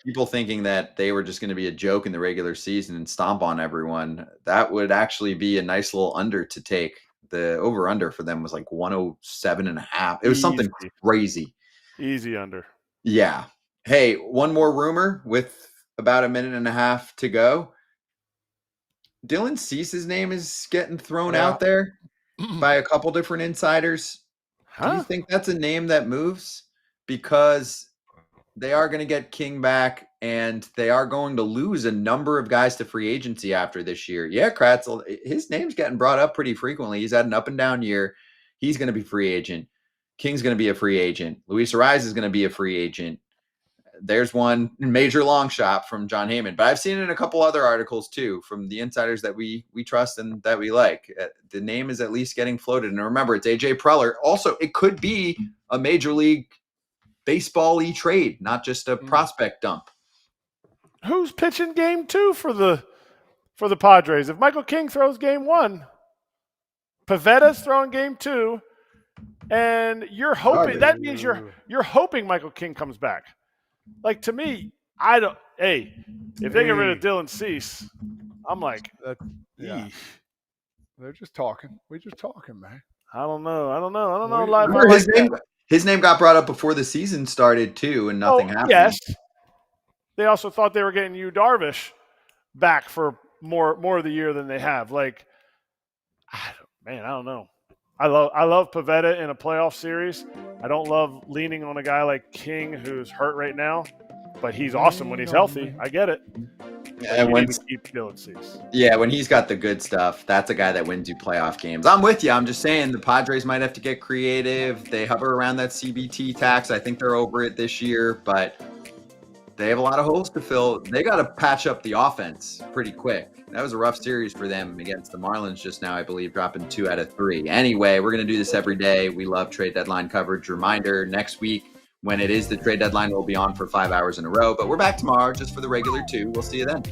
people thinking that they were just going to be a joke in the regular season and stomp on everyone, that would actually be a nice little under to take. The over-under for them was like 107.5. It was something crazy. Easy under. Yeah. Hey, one more rumor with about a minute and a half to go. Dylan Cease's name is getting thrown out there by a couple different insiders. Do you think that's a name that moves? Because they are going to get King back, and they are going to lose a number of guys to free agency after this year. Yeah, Kratz, his name's getting brought up pretty frequently. He's had an up and down year. He's going to be free agent. King's going to be a free agent. Luis Arraez is going to be a free agent. There's one major long shot from John Heyman. But I've seen it in a couple other articles, too, from the insiders that we trust and that we like. The name is at least getting floated. And remember, it's A.J. Preller. Also, it could be a major league baseball-y trade, not just a prospect dump. Who's pitching game 2 for the for the Padres. If Michael King throws game 1, Pavetta's throwing game 2, and you're hoping that means you're hoping Michael King comes back. Like, to me, I don't. Hey, if they get rid of Dylan Cease, I'm like, yeah. They're just talking. We're just talking, man. I don't know. Remember his name got brought up before the season started too, and nothing happened. Yes. They also thought they were getting Yu Darvish back for more of the year than they have. Like, I don't know. I love Pivetta in a playoff series. I don't love leaning on a guy like King who's hurt right now, but he's awesome when he's healthy. I get it. And when keep Dylan Cease. Yeah, when he's got the good stuff, that's a guy that wins you playoff games. I'm with you. I'm just saying the Padres might have to get creative. They hover around that CBT tax. I think they're over it this year, but they have a lot of holes to fill. They got to patch up the offense pretty quick. That was a rough series for them against the Marlins just now, I believe, dropping 2 out of 3. Anyway, we're going to do this every day. We love trade deadline coverage. Reminder, next week, when it is the trade deadline, we'll be on for 5 hours in a row. But we're back tomorrow just for the regular 2. We'll see you then.